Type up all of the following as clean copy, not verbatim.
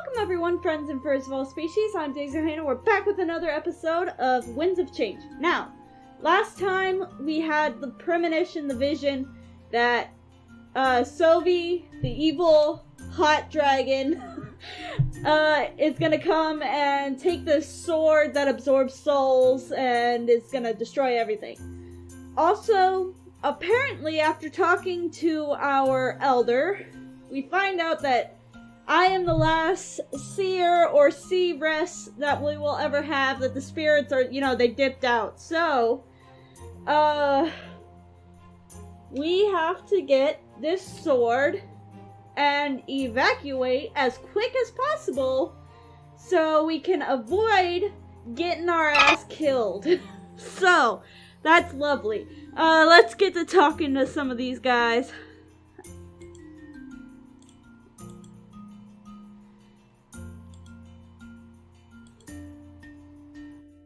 Welcome everyone, friends and furs of all species. I'm Daisy Hannah. We're back with another episode of Winds of Change. Now, last time we had the premonition, the vision, that Sovi, the evil hot dragon, is gonna come and take this sword that absorbs souls and is gonna destroy everything. Also, apparently after talking to our elder, we find out that I am the last seer or seeress that we will ever have, that the spirits are, they dipped out. So, we have to get this sword and evacuate as quick as possible so we can avoid getting our ass killed. So, that's lovely. Let's get to talking to some of these guys.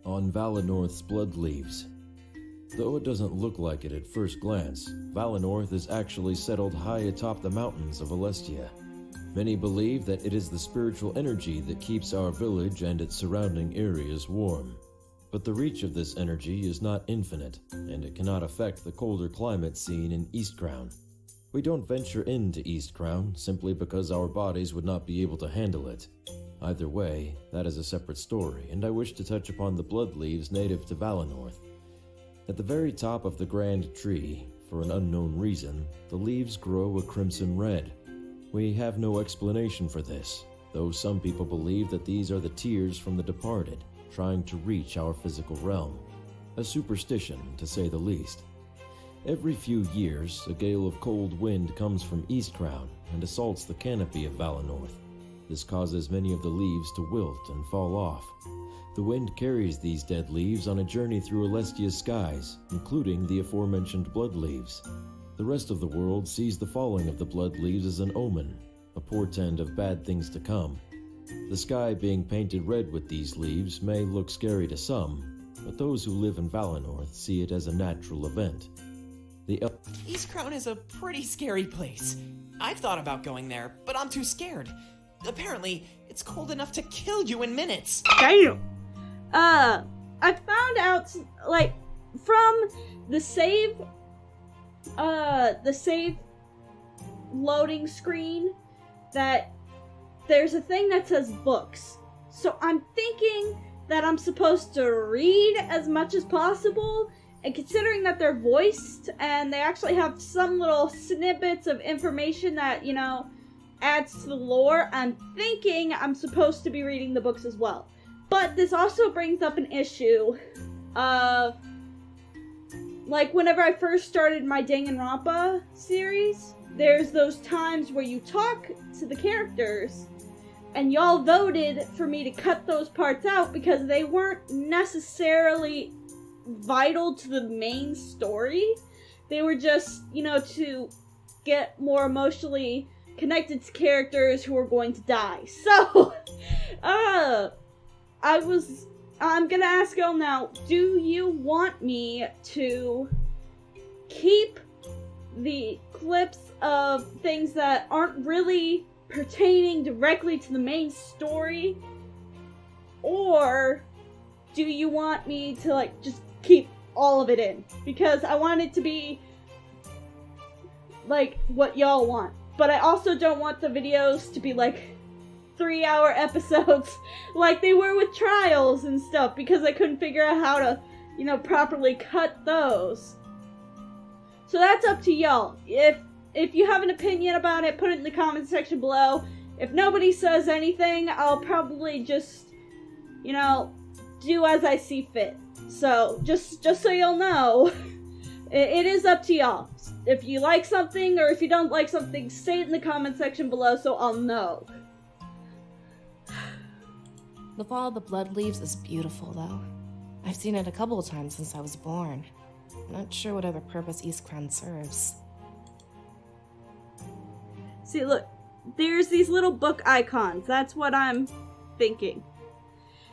On Valinorth's blood leaves. Though it doesn't look like it at first glance, Valinorth is actually settled high atop the mountains of Valessa. Many believe that it is the spiritual energy that keeps our village and its surrounding areas warm. But the reach of this energy is not infinite, and it cannot affect the colder climate seen in Eastcrown. We don't venture into Eastcrown simply because our bodies would not be able to handle it. Either way, that is a separate story, and I wish to touch upon the blood leaves native to Valinorth. At the very top of the grand tree, for an unknown reason, the leaves grow a crimson red. We have no explanation for this, though some people believe that these are the tears from the departed, trying to reach our physical realm. A superstition, to say the least. Every few years, a gale of cold wind comes from Eastcrown and assaults the canopy of Valinorth. This causes many of the leaves to wilt and fall off. The wind carries these dead leaves on a journey through Alestia's skies, including the aforementioned blood leaves. The rest of the world sees the falling of the blood leaves as an omen, a portent of bad things to come. The sky being painted red with these leaves may look scary to some, but those who live in Valinorth see it as a natural event. Eastcrown is a pretty scary place. I've thought about going there, but I'm too scared. Apparently, it's cold enough to kill you in minutes. Damn! I found out, from the save loading screen, that there's a thing that says books. So I'm thinking that I'm supposed to read as much as possible, and considering that they're voiced, and they actually have some little snippets of information that, adds to the lore, I'm thinking I'm supposed to be reading the books as well. But this also brings up an issue of, whenever I first started my Danganronpa series, there's those times where you talk to the characters, and y'all voted for me to cut those parts out because they weren't necessarily vital to the main story. They were just, to get more emotionally connected to characters who are going to die. So, I'm gonna ask y'all now, do you want me to keep the clips of things that aren't really pertaining directly to the main story? Or do you want me to, just keep all of it in? Because I want it to be, what y'all want. But I also don't want the videos to be 3-hour episodes like they were with Trials and stuff, because I couldn't figure out how to, properly cut those. So that's up to y'all. If you have an opinion about it, put it in the comment section below. If nobody says anything, I'll probably just, do as I see fit. So, just so you'll know, it is up to y'all. If you like something, or if you don't like something, say it in the comment section below so I'll know. The fall of the blood leaves is beautiful, though. I've seen it a couple of times since I was born. I'm not sure what other purpose Eastcrown serves. See, look, there's these little book icons. That's what I'm thinking.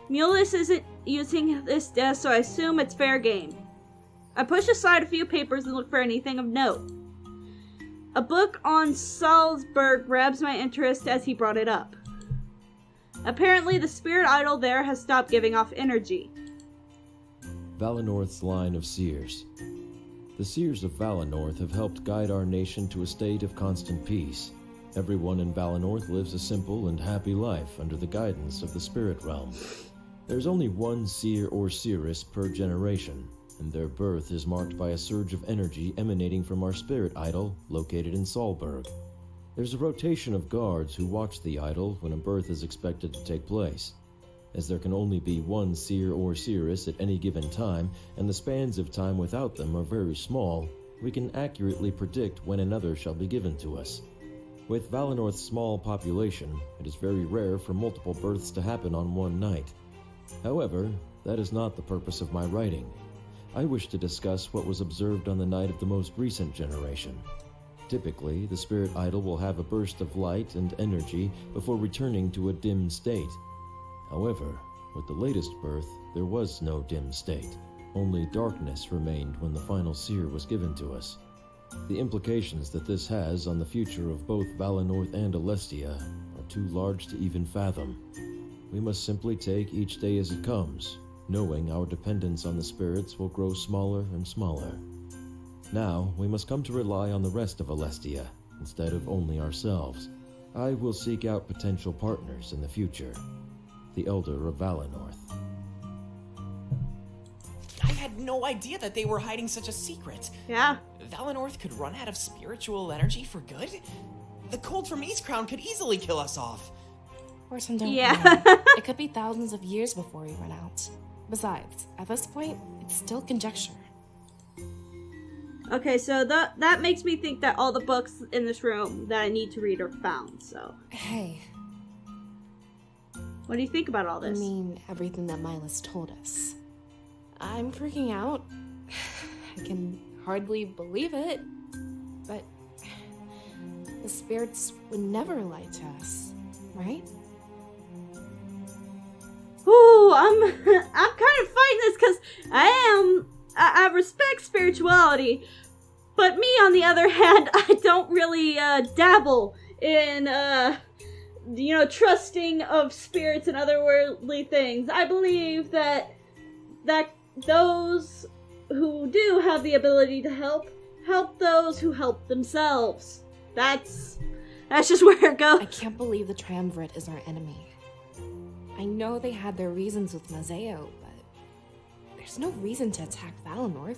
Mulus isn't using this desk, so I assume it's fair game. I push aside a few papers and look for anything of note. A book on Salzburg grabs my interest as he brought it up. Apparently, the spirit idol there has stopped giving off energy. Valinorth's line of seers. The seers of Valinorth have helped guide our nation to a state of constant peace. Everyone in Valinorth lives a simple and happy life under the guidance of the spirit realm. There's only one seer or seeress per generation, and their birth is marked by a surge of energy emanating from our spirit idol located in Solberg. There's a rotation of guards who watch the idol when a birth is expected to take place. As there can only be one seer or seeress at any given time, and the spans of time without them are very small, we can accurately predict when another shall be given to us. With Valinorth's small population, it is very rare for multiple births to happen on one night. However, that is not the purpose of my writing. I wish to discuss what was observed on the night of the most recent generation. Typically, the spirit idol will have a burst of light and energy before returning to a dim state. However, with the latest birth, there was no dim state. Only darkness remained when the final seer was given to us. The implications that this has on the future of both Valinorth and Alestia are too large to even fathom. We must simply take each day as it comes, knowing our dependence on the spirits will grow smaller and smaller. Now, we must come to rely on the rest of Alestia, instead of only ourselves. I will seek out potential partners in the future. The Elder of Valinorth. I had no idea that they were hiding such a secret. Yeah. Valinorth could run out of spiritual energy for good? The cold from East Crown could easily kill us off. Orson, don't Yeah. worry. It could be thousands of years before we run out. Besides, at this point, it's still conjecture. Okay, so that makes me think that all the books in this room that I need to read are found, so. Hey, What do you think about all I this? mean everything that Milas told us. I'm freaking out. I can hardly believe it, but the spirits would never lie to us, right? Ooh, I'm kind of fighting this because I respect spirituality, but me on the other hand, I don't really dabble in trusting of spirits and otherworldly things. I believe that those who do have the ability to help those who help themselves. That's just where it goes. I can't believe the Triumvirate is our enemy. I know they had their reasons with Mazeo, but there's no reason to attack Valinorth.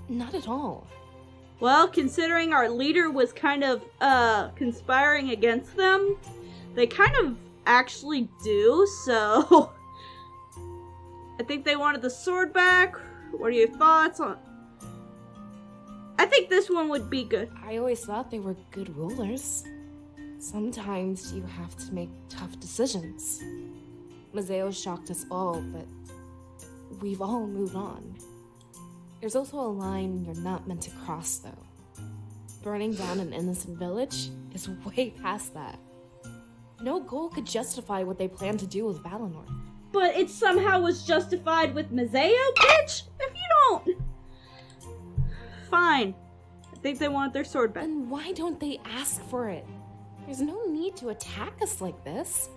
Not at all. Well, considering our leader was kind of conspiring against them, they kind of actually do, so I think they wanted the sword back. What are your thoughts on... I think this one would be good. I always thought they were good rulers. Sometimes you have to make tough decisions. Mazeo shocked us all, but we've all moved on. There's also a line you're not meant to cross, though. Burning down an innocent village is way past that. No goal could justify what they plan to do with Valinorth. But it somehow was justified with Mazeo, bitch? If you don't... Fine. I think they want their sword back. Then why don't they ask for it? There's no need to attack us like this.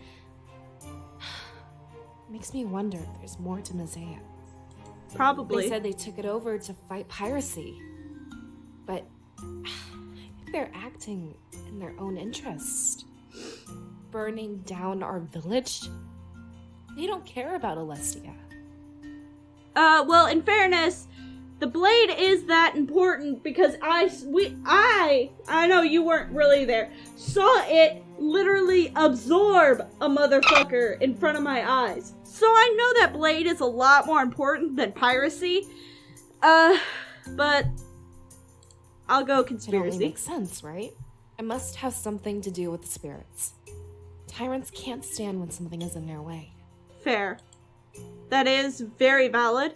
Makes me wonder if there's more to Mazeo. Probably. They said they took it over to fight piracy. But I think they're acting in their own interest. Burning down our village? They don't care about Alestia. Well, in fairness, the blade is that important because I know you weren't really there, saw it literally absorb a motherfucker in front of my eyes. So I know that blade is a lot more important than piracy. But I'll go It only conspiracy. makes sense, right? It must have something to do with the spirits. Tyrants can't stand when something is in their way. Fair. That is very valid.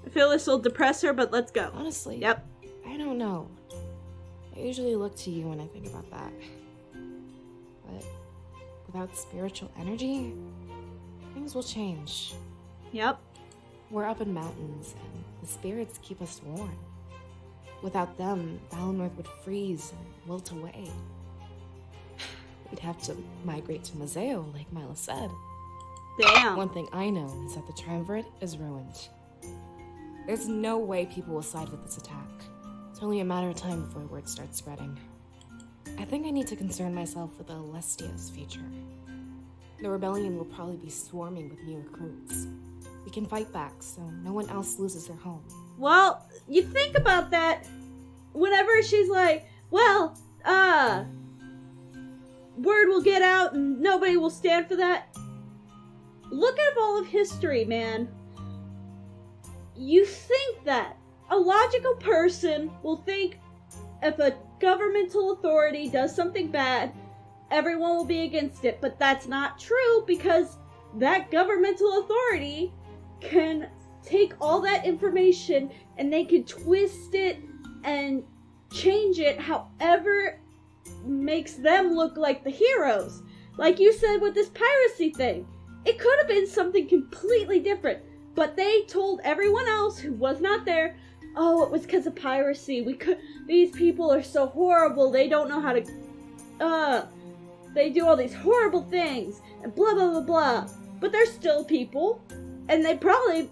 I feel this will depress her, but let's go. Honestly, Yep. I don't know. I usually look to you when I think about that. But without spiritual energy, things will change. Yep. We're up in mountains, and the spirits keep us warm. Without them, Valinorth would freeze and wilt away. we'd have to migrate to Mazeo, like Mila said. Damn. One thing I know is that the Triumvirate is ruined. There's no way people will side with this attack. It's only a matter of time before word starts spreading. I think I need to concern myself with Alestia's future. The rebellion will probably be swarming with new recruits. We can fight back so no one else loses their home. Well, you think about that whenever she's like, well, word will get out and nobody will stand for that. Look at all of history, man. You think that a logical person will think if a governmental authority does something bad, everyone will be against it. But that's not true, because that governmental authority can take all that information and they can twist it and change it however makes them look like the heroes. Like you said with this piracy thing. It could have been something completely different, but they told everyone else who was not there, oh, it was because of piracy. These people are so horrible. They don't know how to, they do all these horrible things and blah, blah, blah, blah. But they're still people, and they probably,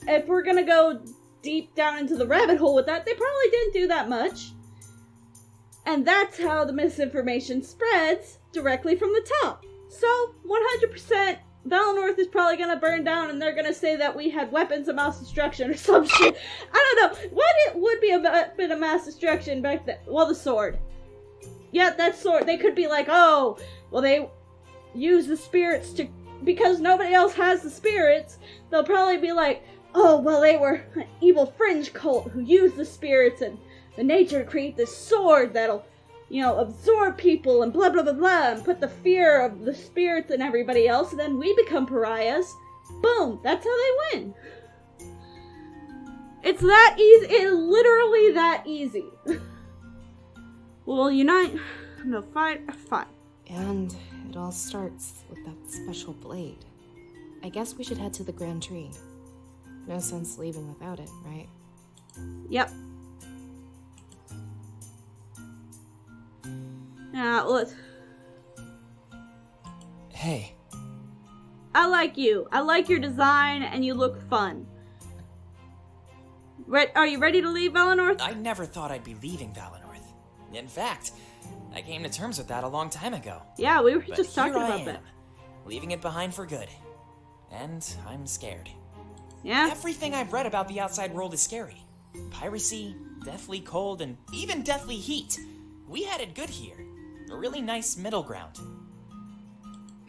if we're gonna go deep down into the rabbit hole with that, they probably didn't do that much. And that's how the misinformation spreads directly from the top. So, 100%, Valinorth is probably gonna burn down and they're gonna say that we had weapons of mass destruction or some shit. I don't know. What it would be a bit of mass destruction back then? Well, the sword. Yeah, that sword. They could be like, oh, well, they use the spirits to... Because nobody else has the spirits, they'll probably be like, oh, well, they were an evil fringe cult who used the spirits and the nature to create this sword that'll, you know, absorb people and blah, blah, blah, blah, and put the fear of the spirits in everybody else, and then we become pariahs. Boom! That's how they win. It's that easy. It's literally that easy. We'll unite. I'm gonna fight. Fight. And it all starts with that special blade. I guess we should head to the Grand Tree. No sense leaving without it, right? Yep. Now, let's... Hey. I like you. I like your design, and you look fun. Are you ready to leave Valinorth? I never thought I'd be leaving Valinorth. In fact, I came to terms with that a long time ago. Yeah, we were But just talking here I about am, that. leaving it behind for good. And I'm scared. Yeah? Everything I've read about the outside world is scary. Piracy, deathly cold, and even deathly heat. We had it good here. A really nice middle ground.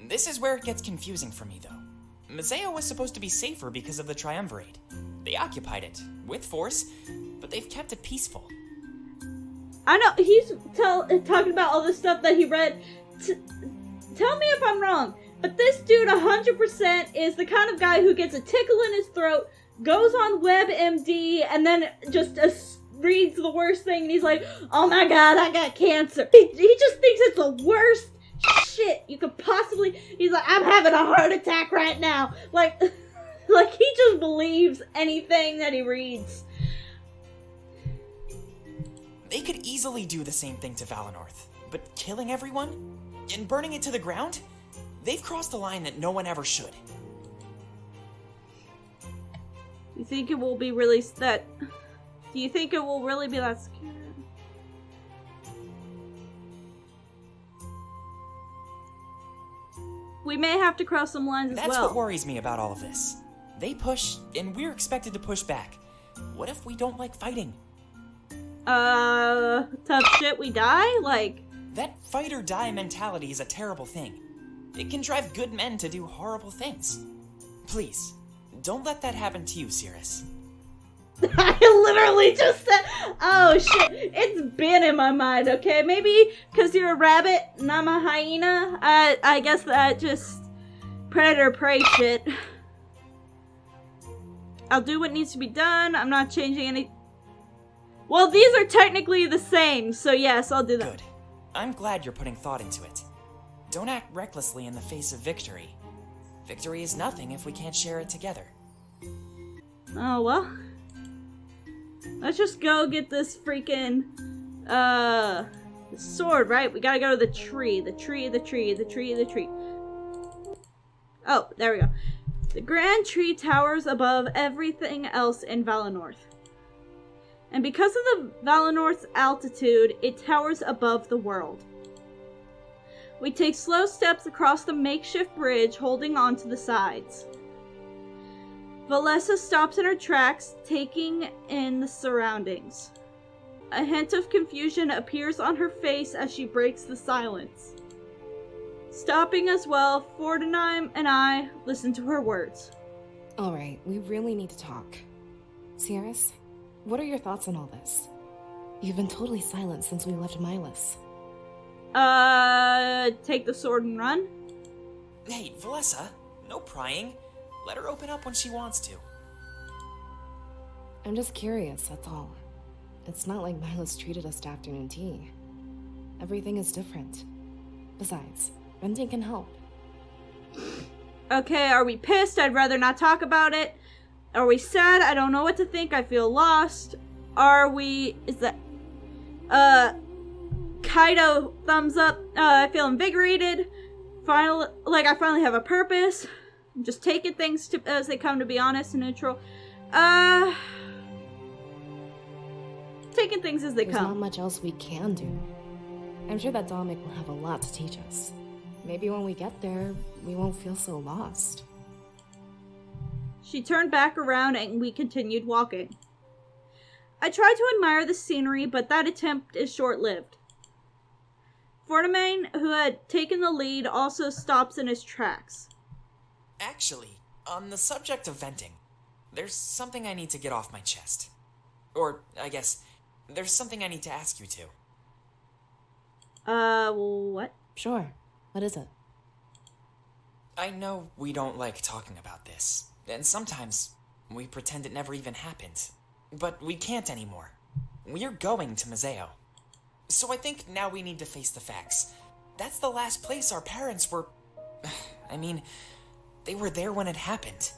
This is where it gets confusing for me, though. Mazeo was supposed to be safer because of the Triumvirate. They occupied it, with force, but they've kept it peaceful. I know, he's talking about all the stuff that he read. Tell me if I'm wrong, but this dude 100% is the kind of guy who gets a tickle in his throat, goes on WebMD, and then just reads the worst thing, and he's like, oh my god, I got cancer. He just thinks it's the worst shit you could possibly... He's like, I'm having a heart attack right now. Like he just believes anything that he reads. They could easily do the same thing to Valinorth, but killing everyone? And burning it to the ground? They've crossed a line that no one ever should. You think it will be really that... Do you think it will really be that scary? We may have to cross some lines as well. That's what worries me about all of this. They push, and we're expected to push back. What if we don't like fighting? Tough shit, we die? Like... That fight or die mentality is a terrible thing. It can drive good men to do horrible things. Please, don't let that happen to you, Cirrus. I literally just said, oh shit, it's been in my mind, okay? Maybe because you're a rabbit and I'm a hyena, I guess that just predator prey shit. I'll do what needs to be done, I'm not changing any... Well, these are technically the same, so yes, I'll do that. Good. I'm glad you're putting thought into it. Don't act recklessly in the face of victory. Victory is nothing if we can't share it together. Oh, well... Let's just go get this freaking, The sword, right? We gotta go to the tree. The tree, the tree, the tree, the tree. Oh, there we go. The grand tree towers above everything else in Valinorth. And because of the Valinorth's altitude, it towers above the world. We take slow steps across the makeshift bridge, holding on to the sides. Valessa stops in her tracks, taking in the surroundings. A hint of confusion appears on her face as she breaks the silence. Stopping as well, Fortinheim and I listen to her words. Alright, we really need to talk. Cirrus, what are your thoughts on all this? You've been totally silent since we left Milas. Take the sword and run? Hey, Valessa, no prying. Let her open up when she wants to. I'm just curious, that's all. It's not like Milas treated us to afternoon tea. Everything is different. Besides, venting can help. Okay, are we pissed? I'd rather not talk about it. Are we sad? I don't know what to think. I feel lost. Are we... Is that... Kaido, thumbs up. I feel invigorated. I finally have a purpose. I'm just taking things as they come, to be honest and neutral. Taking things as they There's come. not much else we can do. I'm sure that Dominic will have a lot to teach us. Maybe when we get there, we won't feel so lost. She turned back around and we continued walking. I tried to admire the scenery, but that attempt is short-lived. Fortinheim, who had taken the lead, also stops in his tracks. Actually, on the subject of venting, there's something I need to get off my chest. Or, I guess, there's something I need to ask you to. What? Sure. What is it? I know we don't like talking about this, and sometimes we pretend it never even happened. But we can't anymore. We're going to Museo. So I think now we need to face the facts. That's the last place our parents were... I mean, they were there when it happened.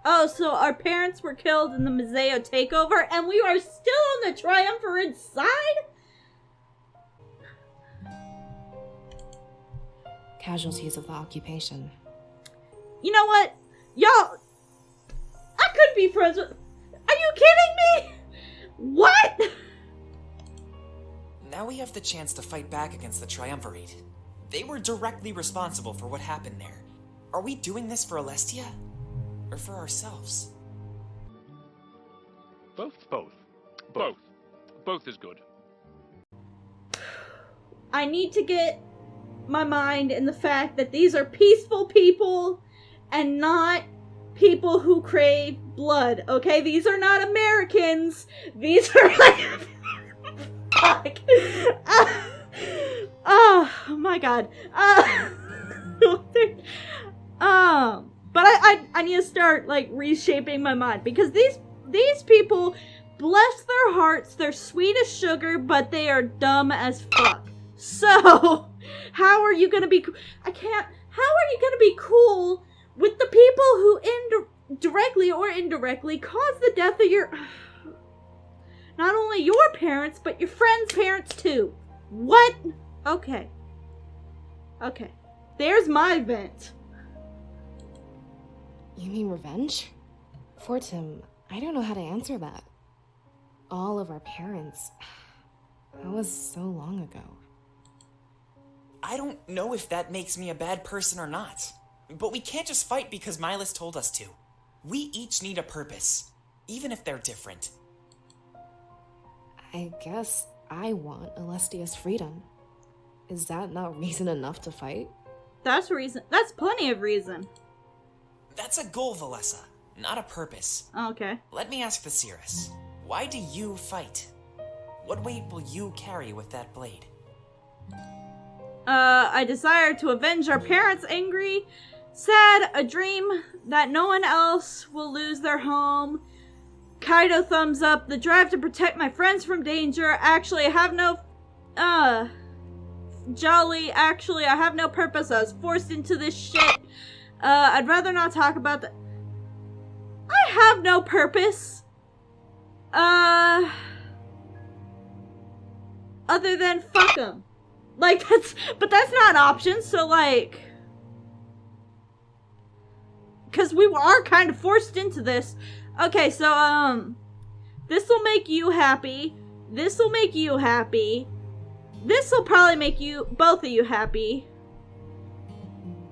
Oh, so our parents were killed in the Museo takeover, and we are still on the Triumvirate side? Casualties of the occupation. You know what? Y'all... I couldn't be friends with... Are you kidding me? What? Now we have the chance to fight back against the Triumvirate. They were directly responsible for what happened there. Are we doing this for Alestia? Or for ourselves? Both is good. I need to get my mind in the fact that these are peaceful people and not people who crave blood, okay? These are not Americans. These are like... Fuck. Oh my god. But I need to start, like, reshaping my mind, because these people, bless their hearts, they're sweet as sugar, but they are dumb as fuck. So, how are you gonna be... how are you gonna be cool with the people who directly or indirectly caused the death of your... Not only your parents, but your friends' parents too. What? Okay. Okay. There's my vent. You mean revenge? Fortim, I don't know how to answer that. All of our parents... That was so long ago. I don't know if that makes me a bad person or not. But we can't just fight because Milas told us to. We each need a purpose, even if they're different. I guess I want Alestia's freedom. Is that not reason enough to fight? That's reason. That's plenty of reason. That's a goal, Valessa, not a purpose. Okay. Let me ask the Cirrus. Why do you fight? What weight will you carry with that blade? I desire to avenge our parents' angry, sad, a dream that no one else will lose their home. Kaido thumbs up. The drive to protect my friends from danger. Actually, I have no... Jolly. Actually, I have no purpose. I was forced into this shit. I'd rather not talk about that. I have no purpose. Other than fuck 'em. Like, but that's not an option, so, like... Because we are kind of forced into this. Okay, so, this will make you happy. This will make you happy. This will probably make both of you happy.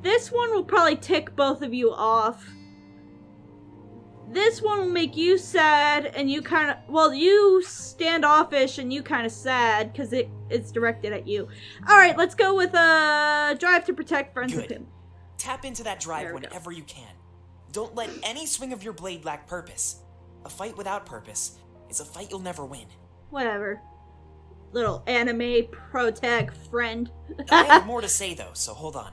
This one will probably tick both of you off. This one will make you sad, and you kind of, well, you standoffish and you kind of sad, because it's directed at you. Alright, let's go with, drive to protect friends with him. Tap into that drive whenever you can. Don't let any swing of your blade lack purpose. A fight without purpose is a fight you'll never win. Whatever. Little anime protag friend. I have more to say, though, so hold on.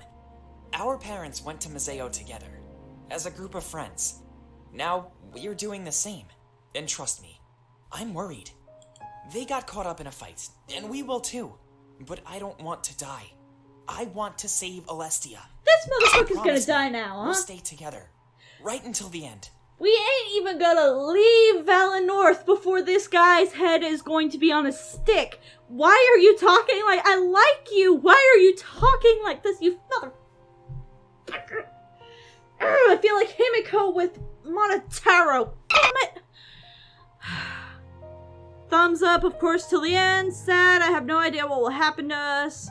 Our parents went to Museo together, as a group of friends. Now, we're doing the same. And trust me, I'm worried. They got caught up in a fight, and we will too. But I don't want to die. I want to save Alestia. This motherfucker's gonna die now, huh? We'll stay together, right until the end. We ain't even gonna leave Valinorth before this guy's head is going to be on a stick. Why are you talking like I like you? Why are you talking like this, you motherfucker? I feel like Himiko with Monotaro. Damn it! Thumbs up, of course, till the end. Sad, I have no idea what will happen to us.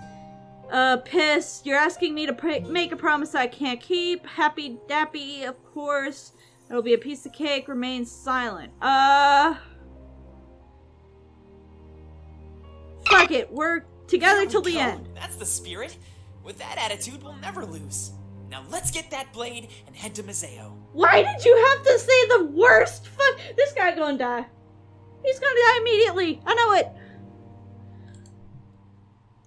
Pissed. You're asking me to make a promise I can't keep. Happy dappy, of course. It'll be a piece of cake. Remain silent. Fuck it. We're together till the end. That's the spirit. With that attitude, we'll never lose. Now let's get that blade and head to Museo. Why did you have to say the worst? Fuck. This guy gonna die. He's gonna die immediately. I know it.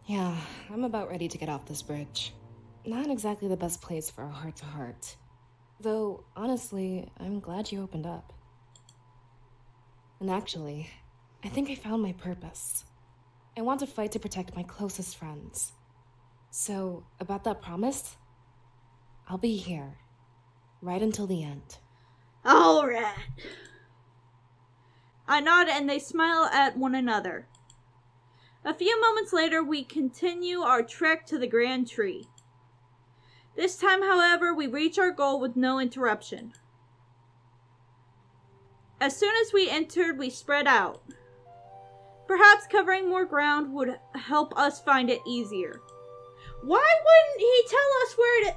Yeah, I'm about ready to get off this bridge. Not exactly the best place for a heart-to-heart. Though, honestly, I'm glad you opened up. And actually, I think I found my purpose. I want to fight to protect my closest friends. So, about that promise, I'll be here, right until the end. Alright. I nod and they smile at one another. A few moments later, we continue our trek to the Grand Tree. This time, however, we reach our goal with no interruption. As soon as we entered, we spread out. Perhaps covering more ground would help us find it easier. Why wouldn't he tell us where it is?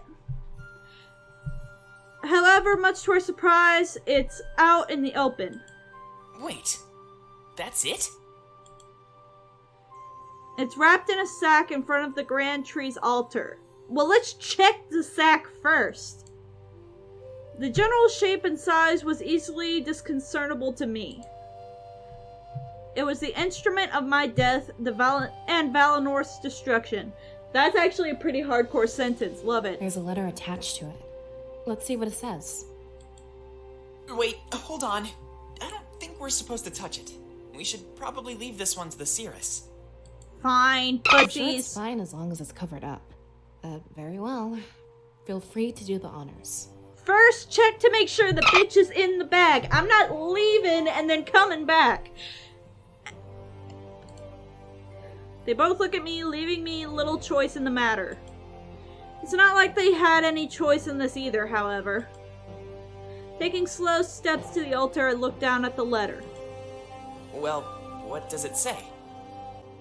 However, much to our surprise, it's out in the open. Wait, that's it? It's wrapped in a sack in front of the Grand Tree's altar. Well, let's check the sack first. The general shape and size was easily discernible to me. It was the instrument of my death, and Valinorth's destruction. That's actually a pretty hardcore sentence. Love it. There's a letter attached to it. Let's see what it says. Wait, hold on. I don't think we're supposed to touch it. We should probably leave this one to the Cirrus. Fine, I'm pussies. sure it's fine as long as it's covered up. Very well. Feel free to do the honors. First, check to make sure the bitch is in the bag. I'm not leaving and then coming back. They both look at me, leaving me little choice in the matter. It's not like they had any choice in this either, however. Taking slow steps to the altar, I look down at the letter. Well, what does it say?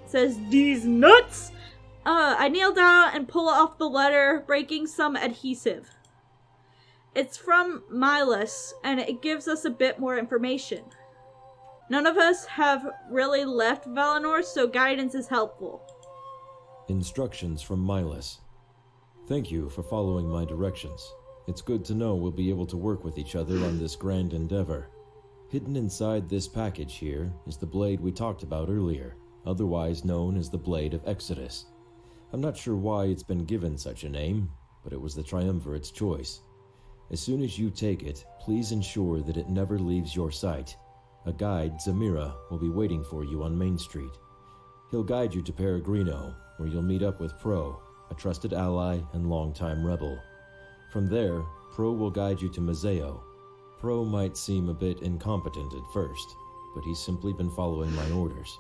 It says, "These nuts!" I kneel down and pull off the letter, breaking some adhesive. It's from Milas, and it gives us a bit more information. None of us have really left Valinorth, so guidance is helpful. Instructions from Milas. Thank you for following my directions. It's good to know we'll be able to work with each other on this grand endeavor. Hidden inside this package here is the blade we talked about earlier, otherwise known as the Blade of Exodus. I'm not sure why it's been given such a name, but it was the Triumvirate's choice. As soon as you take it, please ensure that it never leaves your sight. A guide, Zamira, will be waiting for you on Main Street. He'll guide you to Peregrino, where you'll meet up with Pro, a trusted ally and longtime rebel. From there, Pro will guide you to Museo. Pro might seem a bit incompetent at first, but he's simply been following my orders.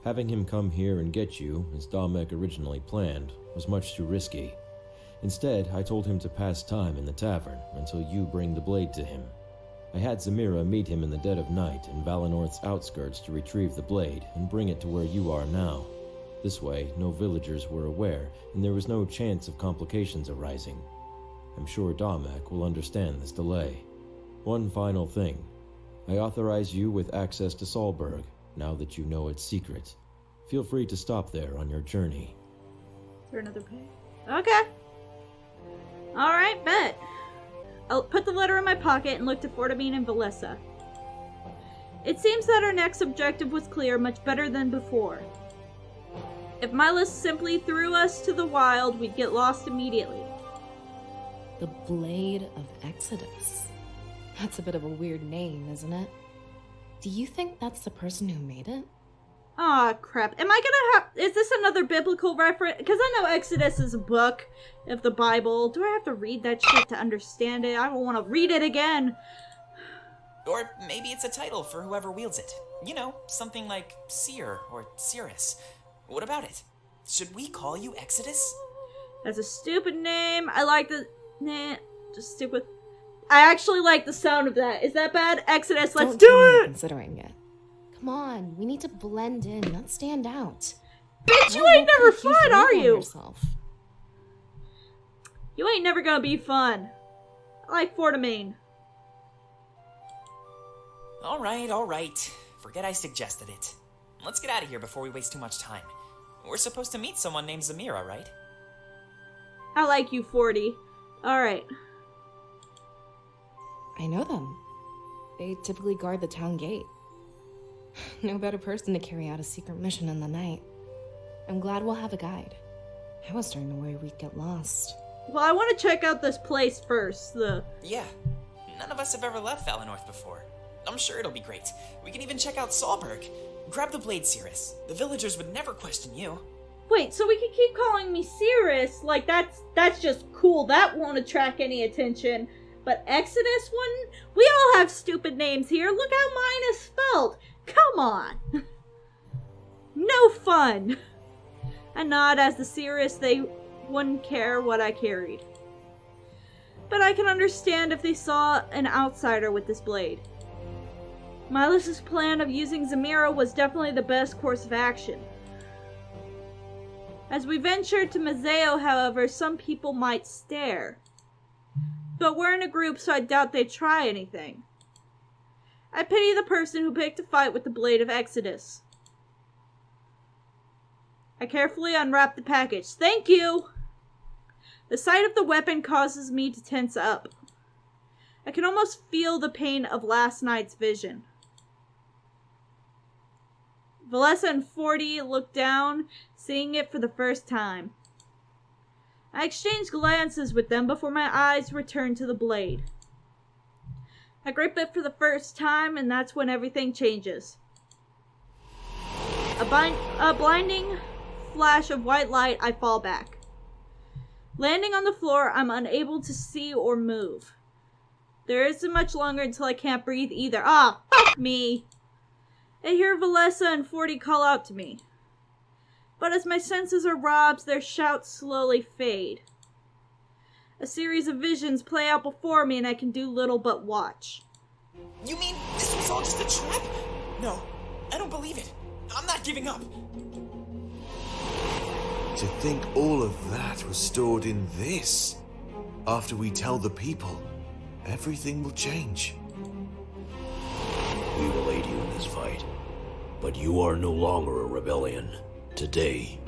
Having him come here and get you, as Damek originally planned, was much too risky. Instead, I told him to pass time in the tavern until you bring the blade to him. I had Zamira meet him in the dead of night in Valinorth's outskirts to retrieve the blade and bring it to where you are now. This way, no villagers were aware, and there was no chance of complications arising. I'm sure Damek will understand this delay. One final thing. I authorize you with access to Solberg, now that you know its secret. Feel free to stop there on your journey. Is there another page? Okay. Alright, bet. I'll put the letter in my pocket and look to Forti and Valessa. It seems that our next objective was clear, much better than before. If Milas simply threw us to the wild, we'd get lost immediately. The Blade of Exodus. That's a bit of a weird name, isn't it? Do you think that's the person who made it? Aw, crap. Am I gonna have... Is this another biblical reference? Because I know Exodus is a book of the Bible. Do I have to read that shit to understand it? I don't want to read it again. Or maybe it's a title for whoever wields it. You know, something like Seer or Cirrus. What about it? Should we call you Exodus? That's a stupid name. I like the... Nah, just stick with... I actually like the sound of that. Is that bad? Exodus, let's do it! Considering it. Come on, we need to blend in, not stand out. Bitch, you ain't never fun, are you? Yourself. You ain't never gonna be fun. I like Forti. Alright. Forget I suggested it. Let's get out of here before we waste too much time. We're supposed to meet someone named Zamira, right? I like you, Forti. Alright. I know them. They typically guard the town gate. No better person to carry out a secret mission in the night. I'm glad we'll have a guide. I was starting to worry we'd get lost. Well, I want to check out this place first. Yeah. None of us have ever left Valinorth before. I'm sure it'll be great. We can even check out Solberg. Grab the blade, Cirrus. The villagers would never question you. Wait, so we can keep calling me Cirrus? Like, that's just cool. That won't attract any attention. But Exodus wouldn't? We all have stupid names here. Look how mine is spelled. Come on. No fun. I nod as the Cirrus. They wouldn't care what I carried. But I can understand if they saw an outsider with this blade. Milas' plan of using Zamira was definitely the best course of action. As we ventured to Mazeo, however, some people might stare. But we're in a group, so I doubt they'd try anything. I pity the person who picked a fight with the Blade of Exodus. I carefully unwrap the package. Thank you! The sight of the weapon causes me to tense up. I can almost feel the pain of last night's vision. Valessa and Forti look down, seeing it for the first time. I exchange glances with them before my eyes return to the blade. I grip it for the first time, and that's when everything changes. A blinding flash of white light, I fall back. Landing on the floor, I'm unable to see or move. There isn't much longer until I can't breathe either. Ah, fuck me! I hear Valessa and Forti call out to me. But as my senses are robbed, their shouts slowly fade. A series of visions play out before me, and I can do little but watch. You mean this was all just a trap? No, I don't believe it. I'm not giving up. To think all of that was stored in this. After we tell the people, everything will change. We will aid you in this fight, but you are no longer a rebellion. Today,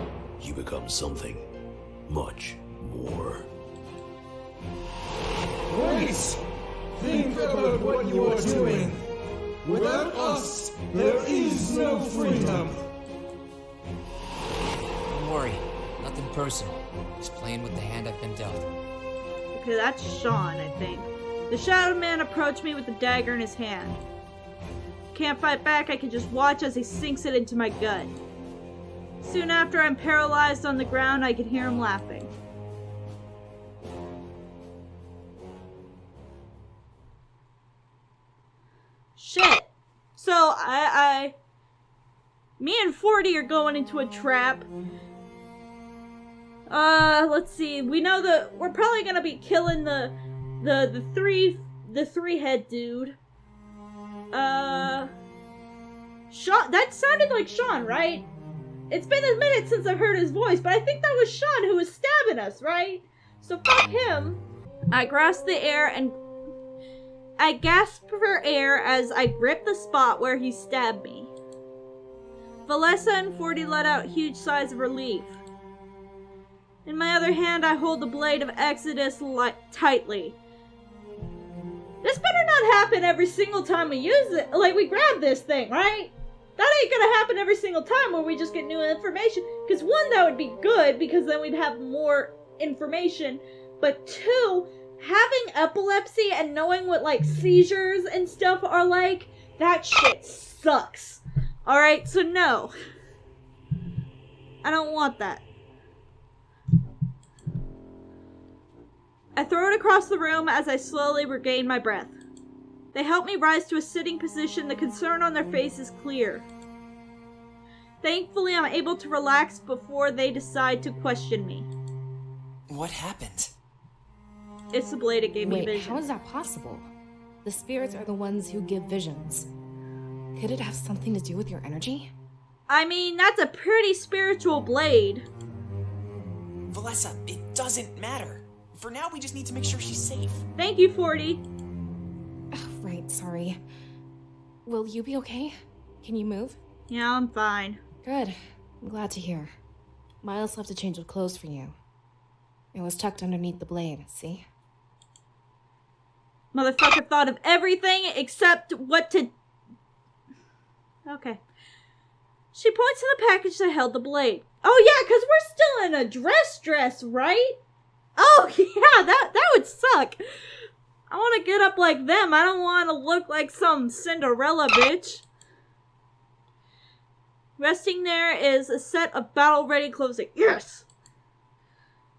you become something much more. Wait! Think about what you are doing. Without us, there is no freedom. Don't worry, nothing personal. Just playing with the hand I've been dealt. Okay, that's Sean, I think. The Shadow Man approached me with the dagger in his hand. Can't fight back, I can just watch as he sinks it into my gut. Soon after I'm paralyzed on the ground, I can hear him laughing. Shit. So, Me and Forti are going into a trap. Let's see. We know that we're probably gonna be killing the three-head dude. Sean, that sounded like Sean, right? It's been a minute since I've heard his voice, but I think that was Sean who was stabbing us, right? So fuck him. I grasp the air and I gasp for air as I grip the spot where he stabbed me. Valessa and Forti let out huge sighs of relief. In my other hand, I hold the blade of Exodus tightly. This better not happen every single time we use it. Like, we grab this thing, right? That ain't gonna happen every single time where we just get new information. Because one, that would be good, because then we'd have more information. But two, having epilepsy and knowing what, like, seizures and stuff are like, that shit sucks. Alright, so no. I don't want that. I throw it across the room as I slowly regain my breath. They help me rise to a sitting position. The concern on their face is clear. Thankfully, I'm able to relax before they decide to question me. What happened? It's the blade that gave me Wait, vision. how is that possible? The spirits are the ones who give visions. Could it have something to do with your energy? I mean, that's a pretty spiritual blade. Valessa, it doesn't matter. For now, we just need to make sure she's safe. Thank you, Forti. Oh, right, sorry. Will you be okay? Can you move? Yeah, I'm fine. Good. I'm glad to hear. Miles left a change of clothes for you. It was tucked underneath the blade, see? Motherfucker thought of everything except what to... Okay. She points to the package that held the blade. Oh yeah, because we're still in a dress, right? Oh yeah, that would suck. I want to get up like them. I don't want to look like some Cinderella bitch. Resting there is a set of battle-ready clothing. Yes!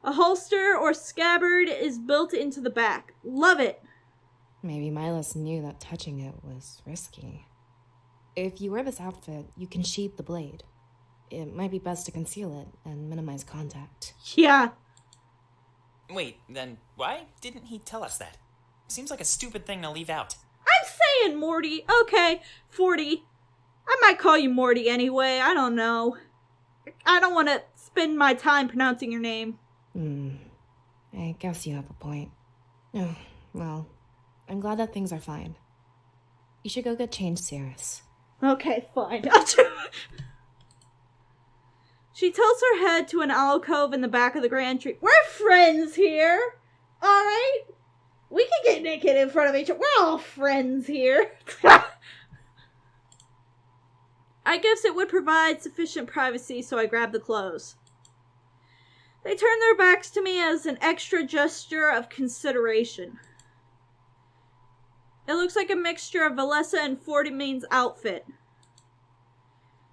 A holster or scabbard is built into the back. Love it. Maybe Miles knew that touching it was risky. If you wear this outfit, you can sheath the blade. It might be best to conceal it and minimize contact. Yeah. Wait, then why didn't he tell us that? Seems like a stupid thing to leave out. I'm saying Morty. Okay, Forti. I might call you Morty anyway. I don't know. I don't want to spend my time pronouncing your name. I guess you have a point. Oh, well, I'm glad that things are fine. You should go get changed, Cirrus. Okay, fine. She tilts her head to an alcove in the back of the grand tree. We're friends here, alright? We can get naked in front of each other. We're all friends here. I guess it would provide sufficient privacy, so I grab the clothes. They turn their backs to me as an extra gesture of consideration. It looks like a mixture of Valessa and Forti's outfit.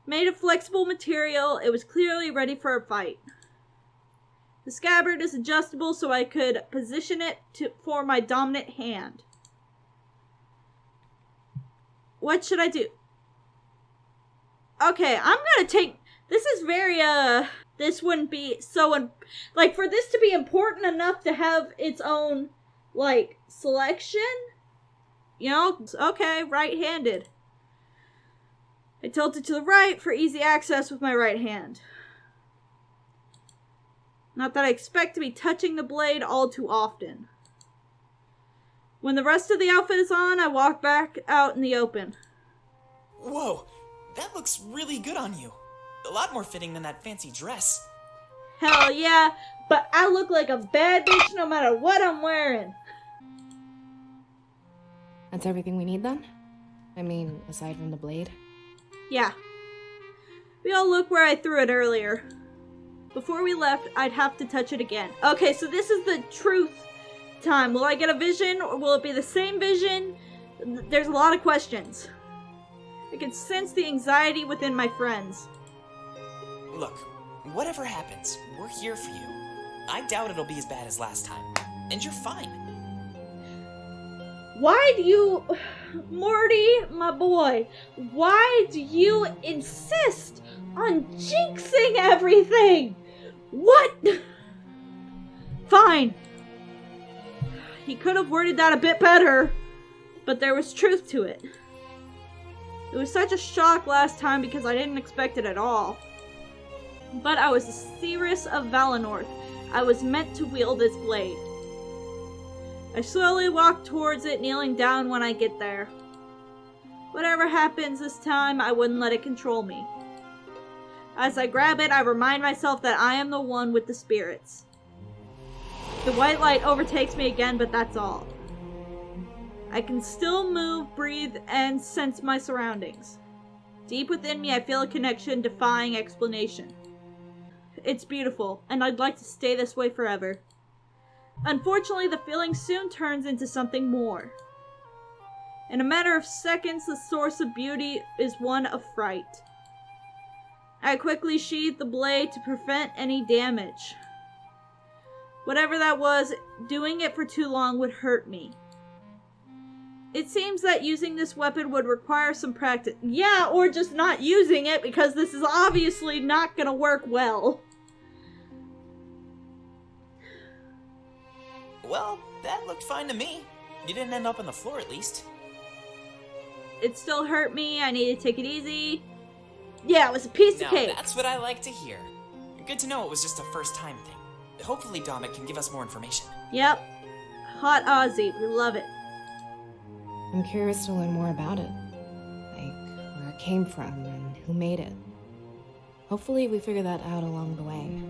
Made of flexible material, it was clearly ready for a fight. The scabbard is adjustable so I could position it for my dominant hand. What should I do? Okay, I'm gonna take... This is very, this wouldn't be so... like, for this to be important enough to have its own, like, selection? You know? Okay, right-handed. I tilt it to the right for easy access with my right hand. Not that I expect to be touching the blade all too often. When the rest of the outfit is on, I walk back out in the open. Whoa, that looks really good on you. A lot more fitting than that fancy dress. Hell yeah, but I look like a bad bitch no matter what I'm wearing. That's everything we need then? I mean, aside from the blade? Yeah. We all look where I threw it earlier. Before we left, I'd have to touch it again. Okay, so this is the truth time. Will I get a vision, or will it be the same vision? There's a lot of questions. I can sense the anxiety within my friends. Look, whatever happens, we're here for you. I doubt it'll be as bad as last time. And you're fine. Why do you... Morty, my boy, why do you insist on jinxing everything? What? Fine. He could have worded that a bit better, but there was truth to it. It was such a shock last time because I didn't expect it at all. But I was the Seeress of Valinorth. I was meant to wield this blade. I slowly walk towards it, kneeling down when I get there. Whatever happens this time, I wouldn't let it control me. As I grab it, I remind myself that I am the one with the spirits. The white light overtakes me again, but that's all. I can still move, breathe, and sense my surroundings. Deep within me, I feel a connection defying explanation. It's beautiful, and I'd like to stay this way forever. Unfortunately, the feeling soon turns into something more. In a matter of seconds, the source of beauty is one of fright. I quickly sheathed the blade to prevent any damage. Whatever that was, doing it for too long would hurt me. It seems that using this weapon would require some practice. Yeah, or just not using it because this is obviously not gonna work well. Well, that looked fine to me. You didn't end up on the floor at least. It still hurt me. I need to take it easy. Yeah, it was a piece of Now, cake. that's what I like to hear. Good to know it was just a first-time thing. Hopefully Dominic can give us more information. Yep. Hot Aussie. We love it. I'm curious to learn more about it. Like, where it came from and who made it. Hopefully we figure that out along the way.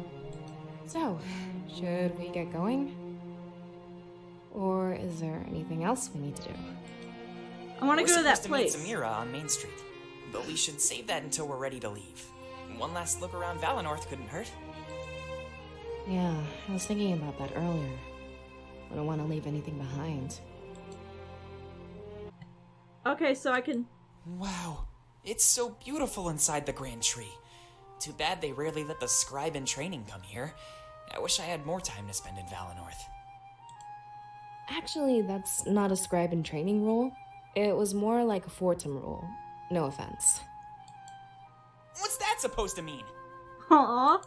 So, should we get going? Or is there anything else we need to do? I want to go to that We're place. supposed to meet Samira on Main Street, but we should save that until we're ready to leave. One last look around Valinorth couldn't hurt. Yeah, I was thinking about that earlier. I don't want to leave anything behind. Okay, so I can... Wow, it's so beautiful inside the Grand Tree. Too bad they rarely let the scribe in training come here. I wish I had more time to spend in Valinorth. Actually, that's not a scribe in training rule. It was more like a Fortum rule. No offense. What's that supposed to mean? Aww.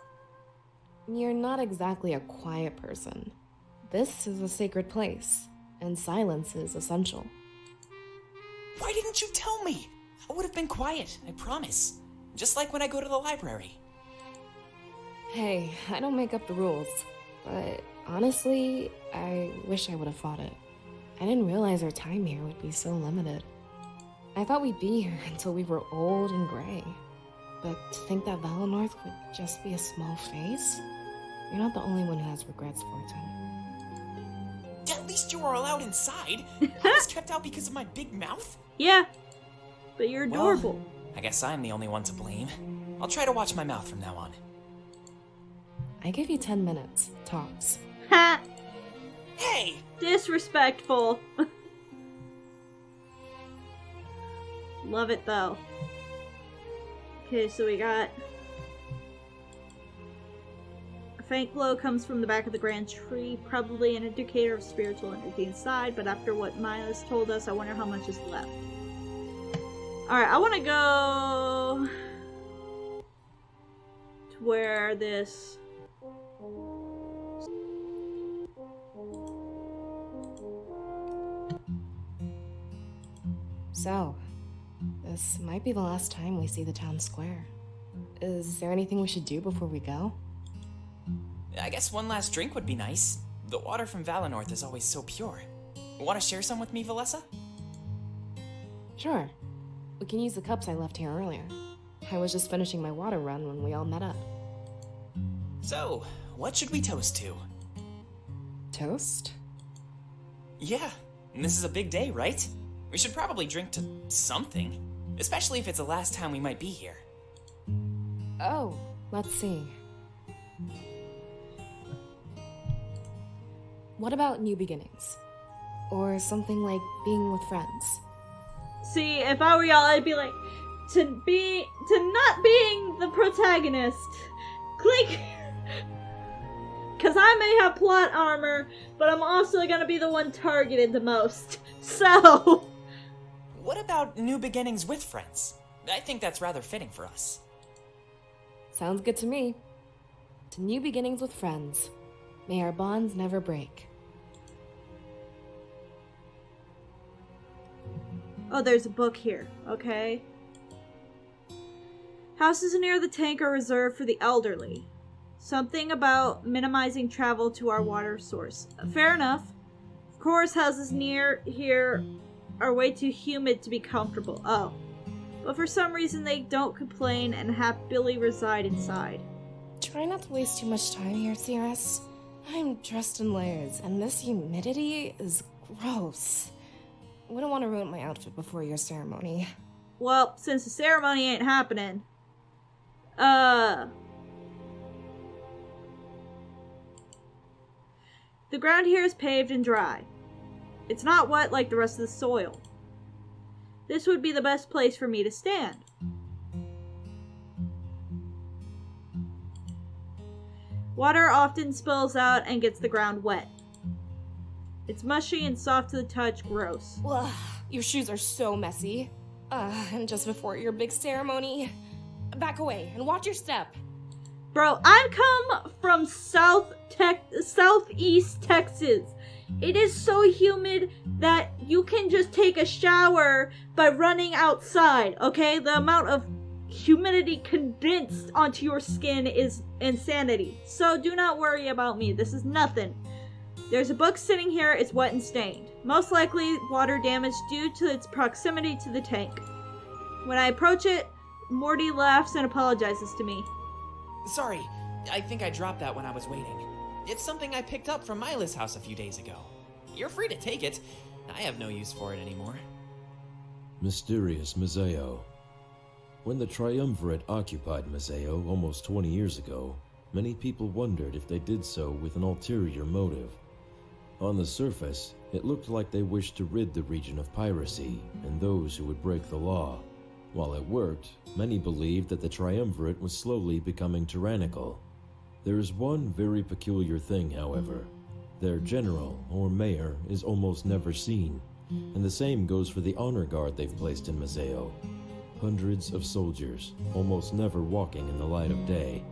You're not exactly a quiet person. This is a sacred place, and silence is essential. Why didn't you tell me? I would have been quiet, I promise. Just like when I go to the library. Hey, I don't make up the rules, but honestly, I wish I would have fought it. I didn't realize our time here would be so limited. I thought we'd be here until we were old and gray. But to think that Valinorth would just be a small phase? You're not the only one who has regrets, Fortin. At least you were allowed inside. I was kept out because of my big mouth? Yeah. But you're adorable. Well, I guess I'm the only one to blame. I'll try to watch my mouth from now on. I give you 10 minutes, tops. Ha! Hey! Disrespectful. Love it though. Okay, so we got... A faint glow comes from the back of the grand tree, probably an indicator of spiritual energy inside, but after what Miles told us, I wonder how much is left. Alright, I want to go... to where this... So, this might be the last time we see the town square. Is there anything we should do before we go? I guess one last drink would be nice. The water from Valinorth is always so pure. Want to share some with me, Valessa? Sure. We can use the cups I left here earlier. I was just finishing my water run when we all met up. So, what should we toast to? Toast? Yeah, this is a big day, right? We should probably drink to something. Especially if it's the last time we might be here. Oh, let's see. What about new beginnings? Or something like being with friends? See, if I were y'all, I'd be like, to not being the protagonist. Click! Because I may have plot armor, but I'm also gonna be the one targeted the most. So... what about new beginnings with friends? I think that's rather fitting for us. Sounds good to me. To new beginnings with friends. May our bonds never break. Oh, there's a book here. Okay. Houses near the tank are reserved for the elderly. Something about minimizing travel to our water source. Fair enough. Of course, houses near here are way too humid to be comfortable. Oh. But for some reason, they don't complain and happily reside inside. Try not to waste too much time here, CRS. I'm dressed in layers, and this humidity is gross. Wouldn't want to ruin my outfit before your ceremony. Well, since the ceremony ain't happening, the ground here is paved and dry. It's not wet like the rest of the soil. This would be the best place for me to stand. Water often spills out and gets the ground wet. It's mushy and soft to the touch, gross. Ugh, your shoes are so messy. And just before your big ceremony. Back away and watch your step. Bro, I come from southeast Texas. It is so humid that you can just take a shower by running outside, okay? The amount of humidity condensed onto your skin is insanity. So do not worry about me. This is nothing. There's a book sitting here. It's wet and stained. Most likely water damage due to its proximity to the tank. When I approach it, Morty laughs and apologizes to me. Sorry, I think I dropped that when I was waiting. It's something I picked up from Mila's house a few days ago. You're free to take it. I have no use for it anymore. Mysterious Mazeo. When the Triumvirate occupied Mazeo almost 20 years ago, many people wondered if they did so with an ulterior motive. On the surface, it looked like they wished to rid the region of piracy and those who would break the law. While it worked, many believed that the Triumvirate was slowly becoming tyrannical. There is one very peculiar thing, however. Their general, or mayor, is almost never seen, and the same goes for the honor guard they've placed in Mazeo. Hundreds of soldiers, almost never walking in the light of day.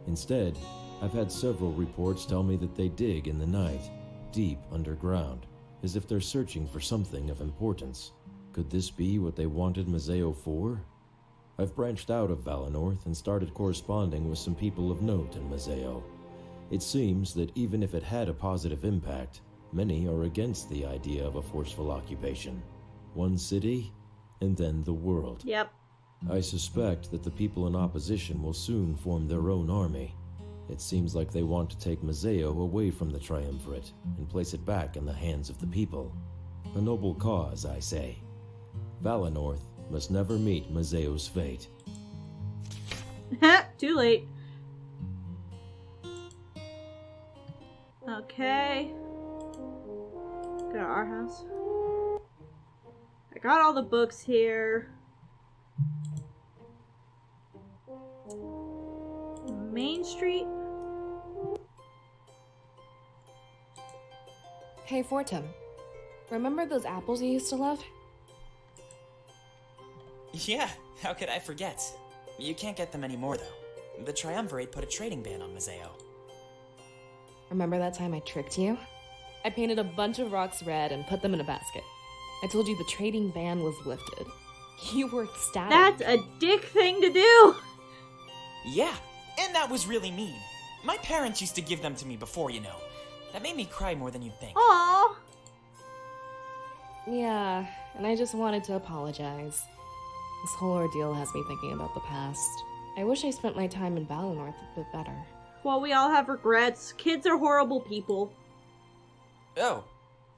Instead, I've had several reports tell me that they dig in the night, deep underground, as if they're searching for something of importance. Could this be what they wanted Mazeo for? I've branched out of Valinorth and started corresponding with some people of note in Mazeo. It seems that even if it had a positive impact, many are against the idea of a forceful occupation. One city, and then the world. Yep. I suspect that the people in opposition will soon form their own army. It seems like they want to take Mazeo away from the Triumvirate and place it back in the hands of the people. A noble cause, I say. Valinorth must never meet Mazeo's fate. Too late. Okay. Go to our house. I got all the books here. Main Street? Hey, Fortem. Remember those apples you used to love? Yeah, how could I forget? You can't get them anymore, though. The Triumvirate put a trading ban on Mazeo. Remember that time I tricked you? I painted a bunch of rocks red and put them in a basket. I told you the trading ban was lifted. You were ecstatic. That's a dick thing to do! Yeah, and that was really mean. My parents used to give them to me before, you know. That made me cry more than you'd think. Aww. Yeah, and I just wanted to apologize. This whole ordeal has me thinking about the past. I wish I spent my time in Valinorth a bit better. Well, we all have regrets. Kids are horrible people. Oh,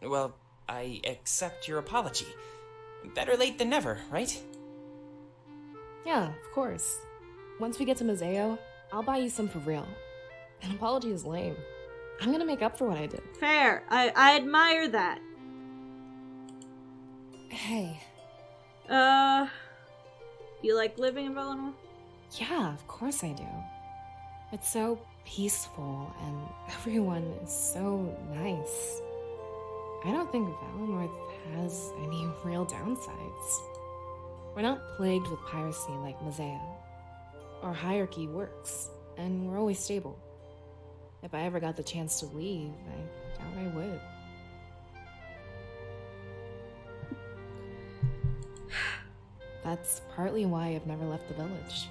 well, I accept your apology. Better late than never, right? Yeah, of course. Once we get to Mazeo, I'll buy you some for real. An apology is lame. I'm gonna make up for what I did. Fair. I admire that. Hey. You like living in Valinorth? Yeah, of course I do. It's so peaceful and everyone is so nice. I don't think Valinorth has any real downsides. We're not plagued with piracy like Mazeo. Our hierarchy works, and we're always stable. If I ever got the chance to leave, I doubt I would. That's partly why I've never left the village.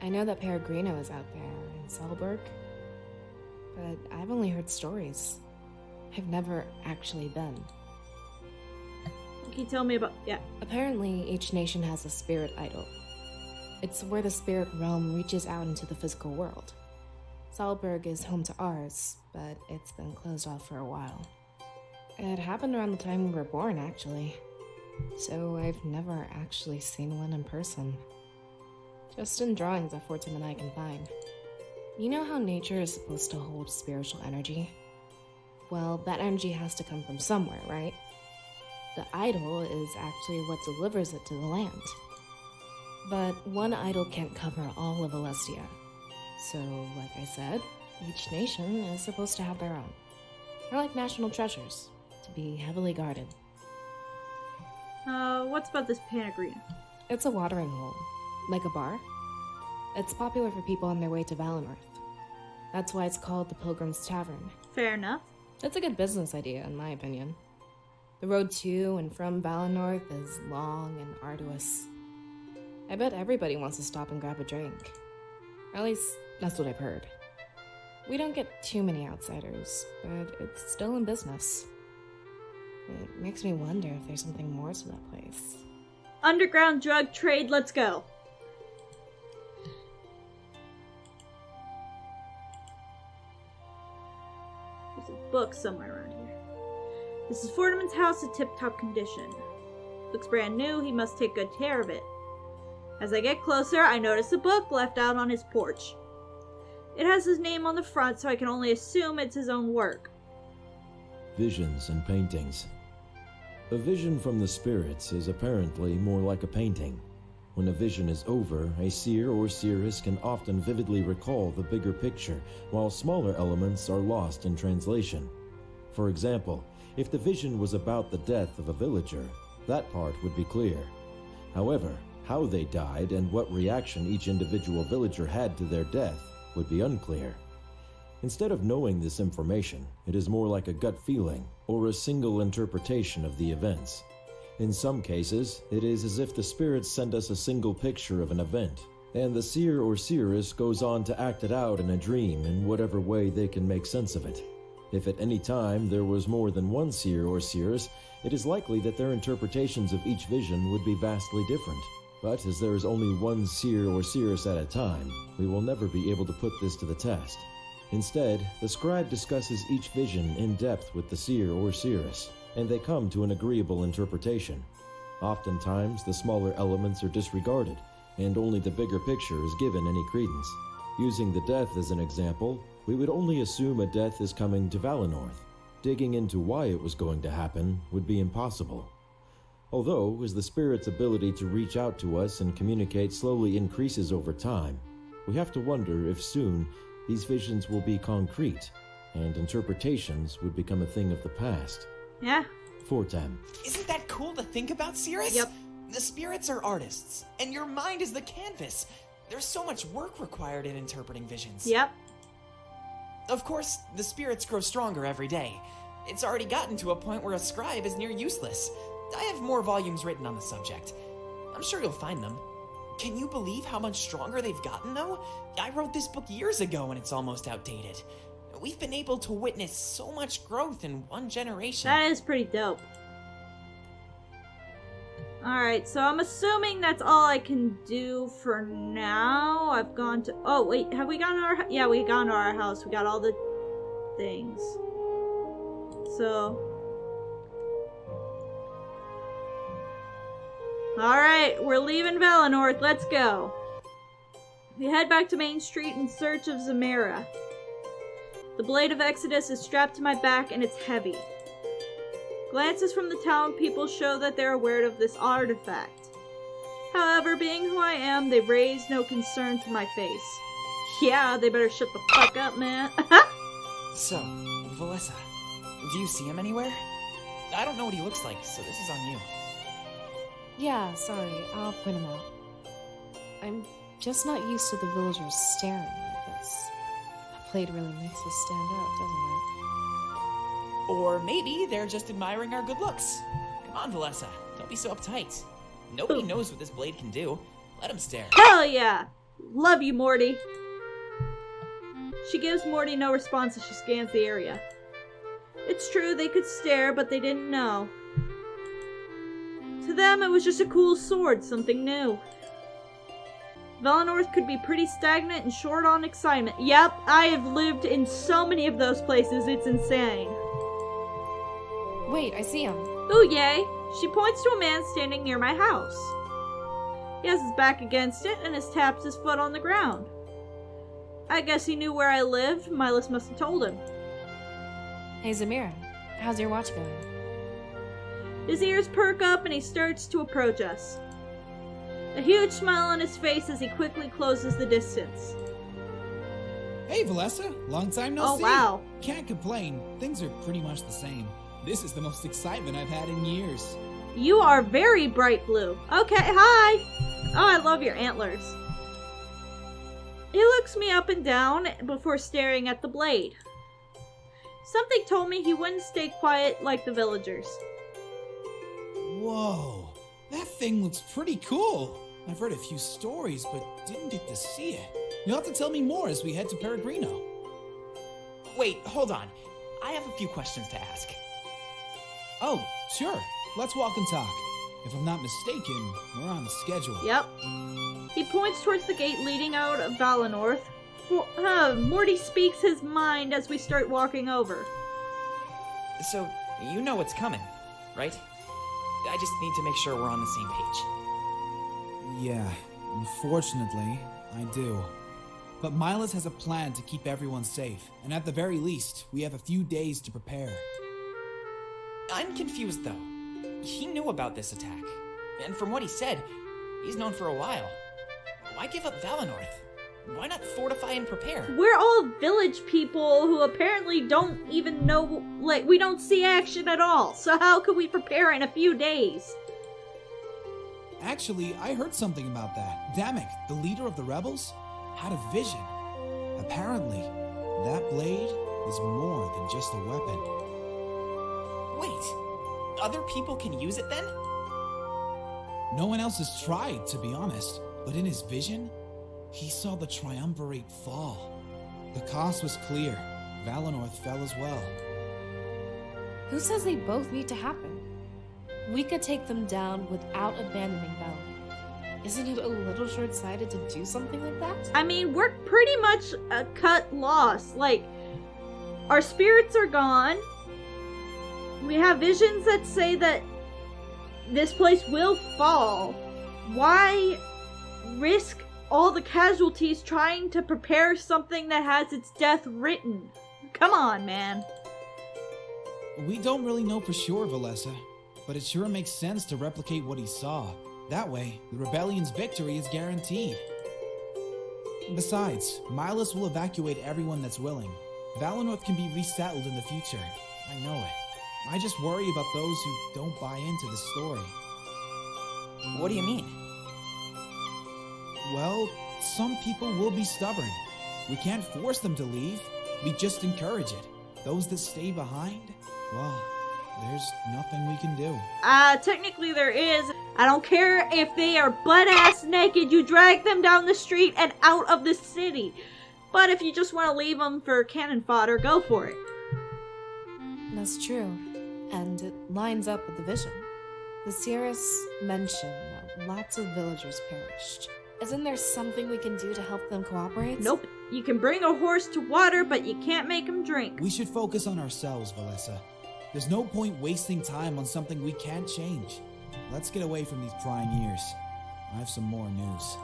I know that Peregrino is out there in Selberg, but I've only heard stories. I've never actually been. Can you tell me about... Yeah. Apparently, each nation has a spirit idol. It's where the spirit realm reaches out into the physical world. Salberg is home to ours, but it's been closed off for a while. It happened around the time we were born, actually. So I've never actually seen one in person. Just in drawings that Forti and I can find. You know how nature is supposed to hold spiritual energy? Well, that energy has to come from somewhere, right? The idol is actually what delivers it to the land. But one idol can't cover all of Alestia. So, like I said, each nation is supposed to have their own. They're like national treasures, to be heavily guarded. What's about this Peregrino? It's a watering hole, like a bar. It's popular for people on their way to Valinorth. That's why it's called the Pilgrim's Tavern. Fair enough. It's a good business idea, in my opinion. The road to and from Valinorth is long and arduous. I bet everybody wants to stop and grab a drink. Or at least, that's what I've heard. We don't get too many outsiders, but it's still in business. It makes me wonder if there's something more to that place. Underground drug trade, let's go. There's a book somewhere around here. This is Fortiman's house in tip-top condition. Looks brand new, he must take good care of it. As I get closer, I notice a book left out on his porch. It has his name on the front, so I can only assume it's his own work. Visions and paintings. A vision from the spirits is apparently more like a painting. When a vision is over, a seer or seeress can often vividly recall the bigger picture, while smaller elements are lost in translation. For example, if the vision was about the death of a villager, that part would be clear. However, how they died and what reaction each individual villager had to their death would be unclear. Instead of knowing this information, it is more like a gut feeling or a single interpretation of the events. In some cases, it is as if the spirits send us a single picture of an event, and the seer or seeress goes on to act it out in a dream in whatever way they can make sense of it. If at any time there was more than one seer or seeress, it is likely that their interpretations of each vision would be vastly different. But as there is only one seer or seeress at a time, we will never be able to put this to the test. Instead, the scribe discusses each vision in depth with the seer or seeress, and they come to an agreeable interpretation. Oftentimes, the smaller elements are disregarded, and only the bigger picture is given any credence. Using the death as an example, we would only assume a death is coming to Valinorth. Digging into why it was going to happen would be impossible. Although, as the spirit's ability to reach out to us and communicate slowly increases over time, we have to wonder if soon these visions will be concrete, and interpretations would become a thing of the past. Yeah. Fortem. Isn't that cool to think about, Cirrus? Yep. The spirits are artists, and your mind is the canvas. There's so much work required in interpreting visions. Yep. Of course, the spirits grow stronger every day. It's already gotten to a point where a scribe is near useless. I have more volumes written on the subject. I'm sure you'll find them. Can you believe how much stronger they've gotten, though? I wrote this book years ago and it's almost outdated. We've been able to witness so much growth in one generation. That is pretty dope. Alright, so I'm assuming that's all I can do for now. I've gone to... Oh, wait, have we gone to our... Yeah, we gone to our house. We got all the things. So... Alright, we're leaving Valinorth. Let's go. We head back to Main Street in search of Zamira. The Blade of Exodus is strapped to my back and it's heavy. Glances from the town people show that they're aware of this artifact. However, being who I am, they raise no concern to my face. Yeah, they better shut the fuck up, man. So, Valessa, do you see him anywhere? I don't know what he looks like, so this is on you. Yeah, sorry, I'll point him out. I'm just not used to the villagers staring like this. That blade really makes us stand out, doesn't it? Or maybe they're just admiring our good looks. Come on, Valessa, don't be so uptight. Nobody knows what this blade can do. Let him stare. Hell yeah! Love you, Morty. She gives Morty no response as she scans the area. It's true, they could stare, but they didn't know. To them, it was just a cool sword, something new. Valinorth could be pretty stagnant and short on excitement. Yep, I have lived in so many of those places, it's insane. Wait, I see him. Ooh, yay! She points to a man standing near my house. He has his back against it and has tapped his foot on the ground. I guess he knew where I lived. Milas must have told him. Hey, Zamira, how's your watch going? His ears perk up and he starts to approach us. A huge smile on his face as he quickly closes the distance. Hey, Valessa. Long time no see. Oh, wow. Can't complain. Things are pretty much the same. This is the most excitement I've had in years. You are very bright blue. Okay, hi! Oh, I love your antlers. He looks me up and down before staring at the blade. Something told me he wouldn't stay quiet like the villagers. Whoa. That thing looks pretty cool. I've heard a few stories, but didn't get to see it. You'll have to tell me more as we head to Peregrino. Wait, hold on. I have a few questions to ask. Oh, sure. Let's walk and talk. If I'm not mistaken, we're on schedule. Yep. He points towards the gate leading out of Valinorth. Morty speaks his mind as we start walking over. So, you know what's coming, right? I just need to make sure we're on the same page. Yeah, unfortunately, I do. But Milas has a plan to keep everyone safe, and at the very least, we have a few days to prepare. I'm confused, though. He knew about this attack, and from what he said, he's known for a while. Why give up Valinorth? Why not fortify and prepare? We're all village people who apparently don't even know, like, we don't see action at all. So how could we prepare in a few days? Actually, I heard something about that. Damek, the leader of the rebels, had a vision. Apparently, that blade is more than just a weapon. Wait, other people can use it then? No one else has tried, to be honest. But in his vision, he saw the triumvirate fall. The cost was clear. Valinorth fell as well. Who says they both need to happen? We could take them down without abandoning Valinorth. Isn't it a little short-sighted to do something like that? I mean, we're pretty much a cut loss. Like, our spirits are gone. We have visions that say that this place will fall. Why risk all the casualties trying to prepare something that has its death written? Come on, man. We don't really know for sure, Valessa, but it sure makes sense to replicate what he saw. That way, the rebellion's victory is guaranteed. Besides, Milas will evacuate everyone that's willing. Valinorth can be resettled in the future. I know it. I just worry about those who don't buy into the story. What do you mean? Well, some people will be stubborn. We can't force them to leave. We just encourage it. Those that stay behind, well, there's nothing we can do. Technically there is. I don't care if they are butt-ass naked, you drag them down the street and out of the city. But if you just want to leave them for cannon fodder, go for it. That's true. And it lines up with the vision. The Sierras mentioned that lots of villagers perished. Isn't there something we can do to help them cooperate? Nope. You can bring a horse to water, but you can't make him drink. We should focus on ourselves, Valessa. There's no point wasting time on something we can't change. Let's get away from these prying ears. I have some more news.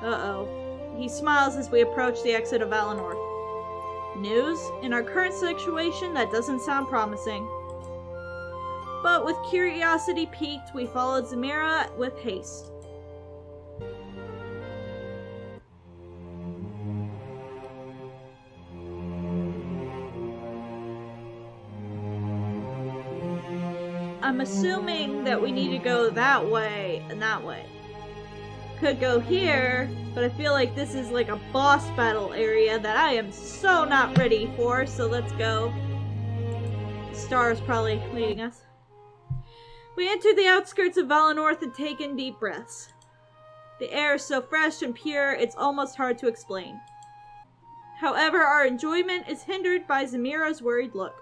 Uh-oh. He smiles as we approach the exit of Valinorth. News? In our current situation, that doesn't sound promising. But with curiosity piqued, we followed Zamira with haste. I'm assuming that we need to go that way and that way. Could go here, but I feel like this is like a boss battle area that I am so not ready for, so let's go. The star is probably leading us. We enter the outskirts of Valinorth and take in deep breaths. The air is so fresh and pure, it's almost hard to explain. However, our enjoyment is hindered by Zamira's worried look.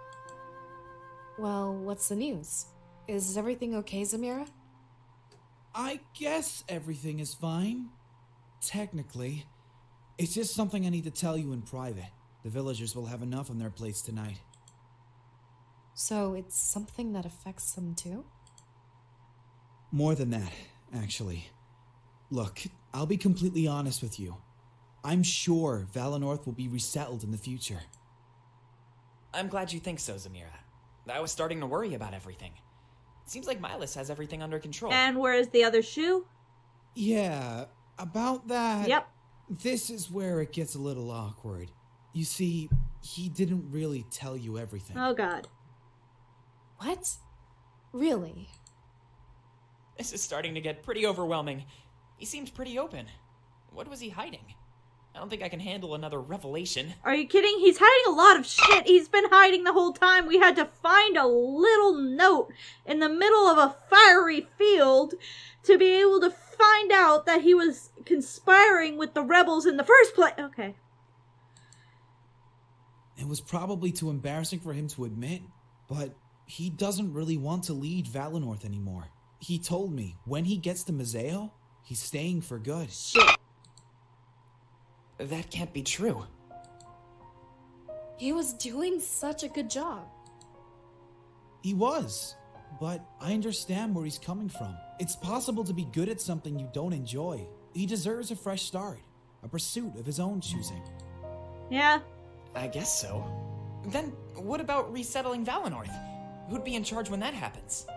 Well, what's the news? Is everything okay, Zamira? I guess everything is fine. Technically. It's just something I need to tell you in private. The villagers will have enough on their plates tonight. So it's something that affects them too? More than that, actually. Look, I'll be completely honest with you. I'm sure Valinorth will be resettled in the future. I'm glad you think so, Zamira. I was starting to worry about everything. It seems like Milas has everything under control. And where's the other shoe? Yeah, about that... Yep. This is where it gets a little awkward. You see, he didn't really tell you everything. Oh god. What? Really? This is starting to get pretty overwhelming. He seemed pretty open. What was he hiding? I don't think I can handle another revelation. Are you kidding? He's hiding a lot of shit. He's been hiding the whole time. We had to find a little note in the middle of a fiery field to be able to find out that he was conspiring with the rebels in the first place. Okay. It was probably too embarrassing for him to admit, but he doesn't really want to lead Valinorth anymore. He told me when he gets to Mazeo, he's staying for good. Shit. That can't be true. He was doing such a good job. He was, but I understand where he's coming from. It's possible to be good at something you don't enjoy. He deserves a fresh start, a pursuit of his own choosing. Yeah. I guess so. Then what about resettling Valinorth? Who'd be in charge when that happens?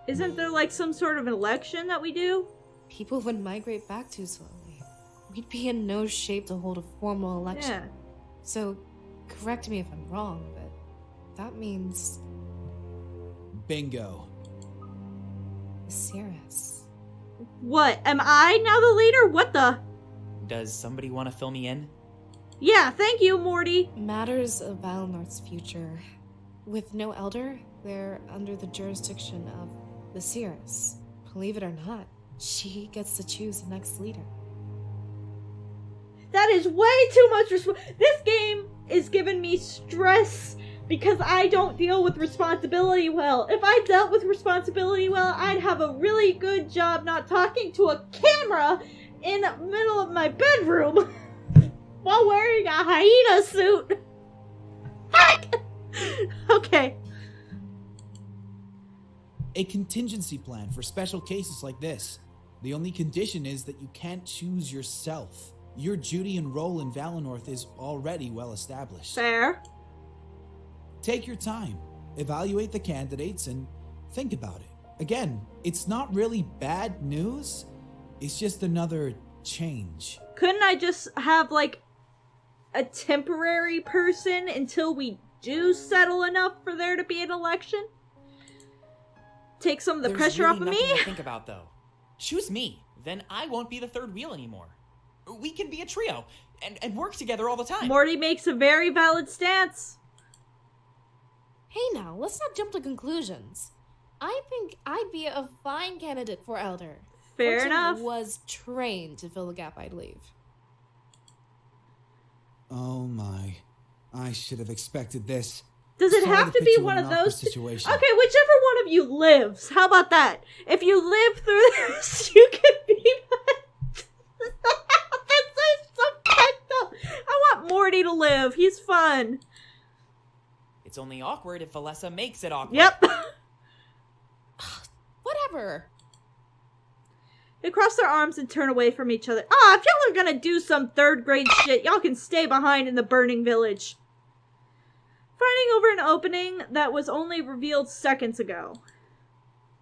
Isn't there like some sort of election that we do? People would migrate back too slowly. We'd be in no shape to hold a formal election. Yeah. So, correct me if I'm wrong, but that means... Bingo. Cirrus. What? Am I now the leader? What the? Does somebody want to fill me in? Yeah, thank you, Morty. Matters of Valinorth's future. With no elder, they're under the jurisdiction of the Cirrus. Believe it or not, she gets to choose the next leader. That is way too much This game is giving me stress because I don't deal with responsibility well. If I dealt with responsibility well, I'd have a really good job not talking to a camera in the middle of my bedroom while wearing a hyena suit. Fuck! Okay. A contingency plan for special cases like this. The only condition is that you can't choose yourself. Your duty and role in Valinorth is already well established. Fair. Take your time, evaluate the candidates, and think about it. Again, it's not really bad news, it's just another change. Couldn't I just have, like, a temporary person until we do settle enough for there to be an election? Take some of the pressure off of me? There's really nothing to think about, though. Choose me, then I won't be the third wheel anymore. We can be a trio, and work together all the time. Morty makes a very valid stance. Hey now, let's not jump to conclusions. I think I'd be a fine candidate for elder. Fair Fortune enough. Was trained to fill the gap I'd leave. Oh my. I should have expected this. Does it Sorry have to put be you in one an of awkward those? situation. Okay, whichever one of you lives. How about that? If you live through this, you can be my... That's so fucked up. I want Morty to live. He's fun. It's only awkward if Valessa makes it awkward. Yep. Whatever. They cross their arms and turn away from each other. Ah, if y'all are gonna do some third grade shit, y'all can stay behind in the burning village. Fighting over an opening that was only revealed seconds ago.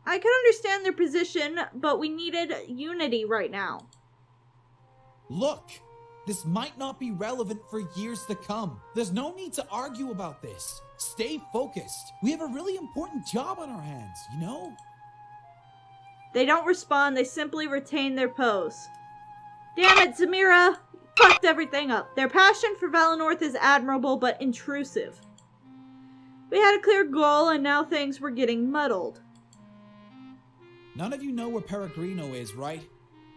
I could understand their position, but we needed unity right now. Look! This might not be relevant for years to come. There's no need to argue about this. Stay focused. We have a really important job on our hands, you know? They don't respond, they simply retain their pose. Damn it, Zamira! Fucked everything up. Their passion for Valinorth is admirable but intrusive. We had a clear goal and now things were getting muddled. None of you know where Peregrino is, right?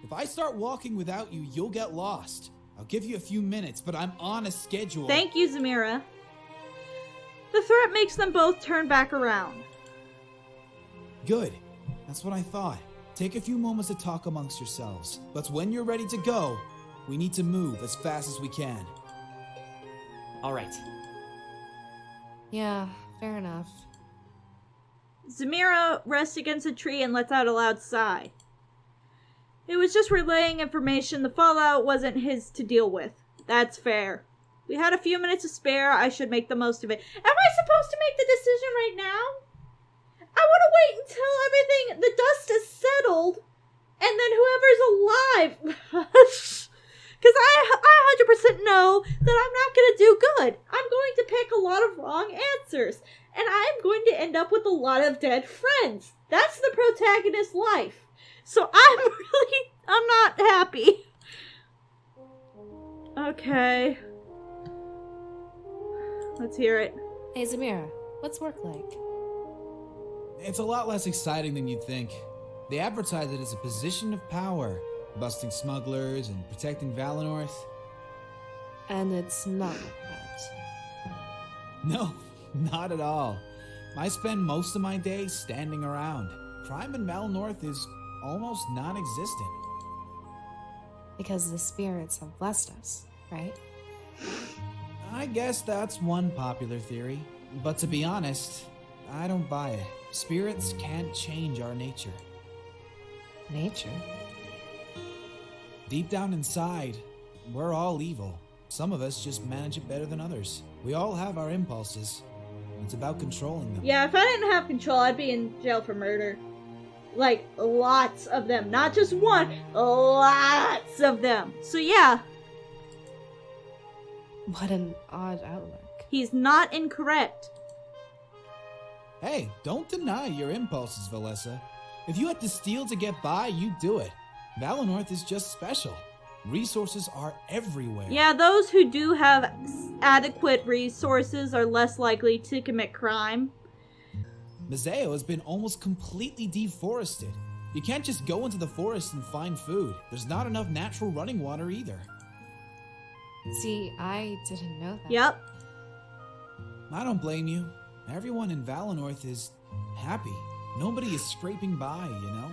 If I start walking without you, you'll get lost. I'll give you a few minutes, but I'm on a schedule. Thank you, Zamira. The threat makes them both turn back around. Good. That's what I thought. Take a few moments to talk amongst yourselves. But when you're ready to go, we need to move as fast as we can. All right. Yeah, fair enough. Zamira rests against a tree and lets out a loud sigh. It was just relaying information. The fallout wasn't his to deal with. That's fair. We had a few minutes to spare. I should make the most of it. Am I supposed to make the decision right now? I want to wait until everything, the dust is settled, and then whoever's alive. Because I 100% know that I'm not going to do good. I'm going to pick a lot of wrong answers. And I'm going to end up with a lot of dead friends. That's the protagonist's life. So I'm not happy. Okay. Let's hear it. Hey, Zamira, what's work like? It's a lot less exciting than you'd think. They advertise it as a position of power, busting smugglers and protecting Valinorth. And it's not like that. No, not at all. I spend most of my days standing around. Crime in Valinorth is almost non-existent. Because the spirits have blessed us, right? I guess that's one popular theory. But to be honest, I don't buy it. Spirits can't change our nature. Nature? Deep down inside, we're all evil. Some of us just manage it better than others. We all have our impulses. It's about controlling them. Yeah, if I didn't have control, I'd be in jail for murder. Like, lots of them. Not just one, lots of them. So yeah. What an odd outlook. He's not incorrect. Hey, don't deny your impulses, Valessa. If you had to steal to get by, you'd do it. Valinorth is just special. Resources are everywhere. Yeah, those who do have adequate resources are less likely to commit crime. Mazeo has been almost completely deforested. You can't just go into the forest and find food. There's not enough natural running water either. See, I didn't know that. Yep. I don't blame you. Everyone in Valinorth is happy. Nobody is scraping by, you know?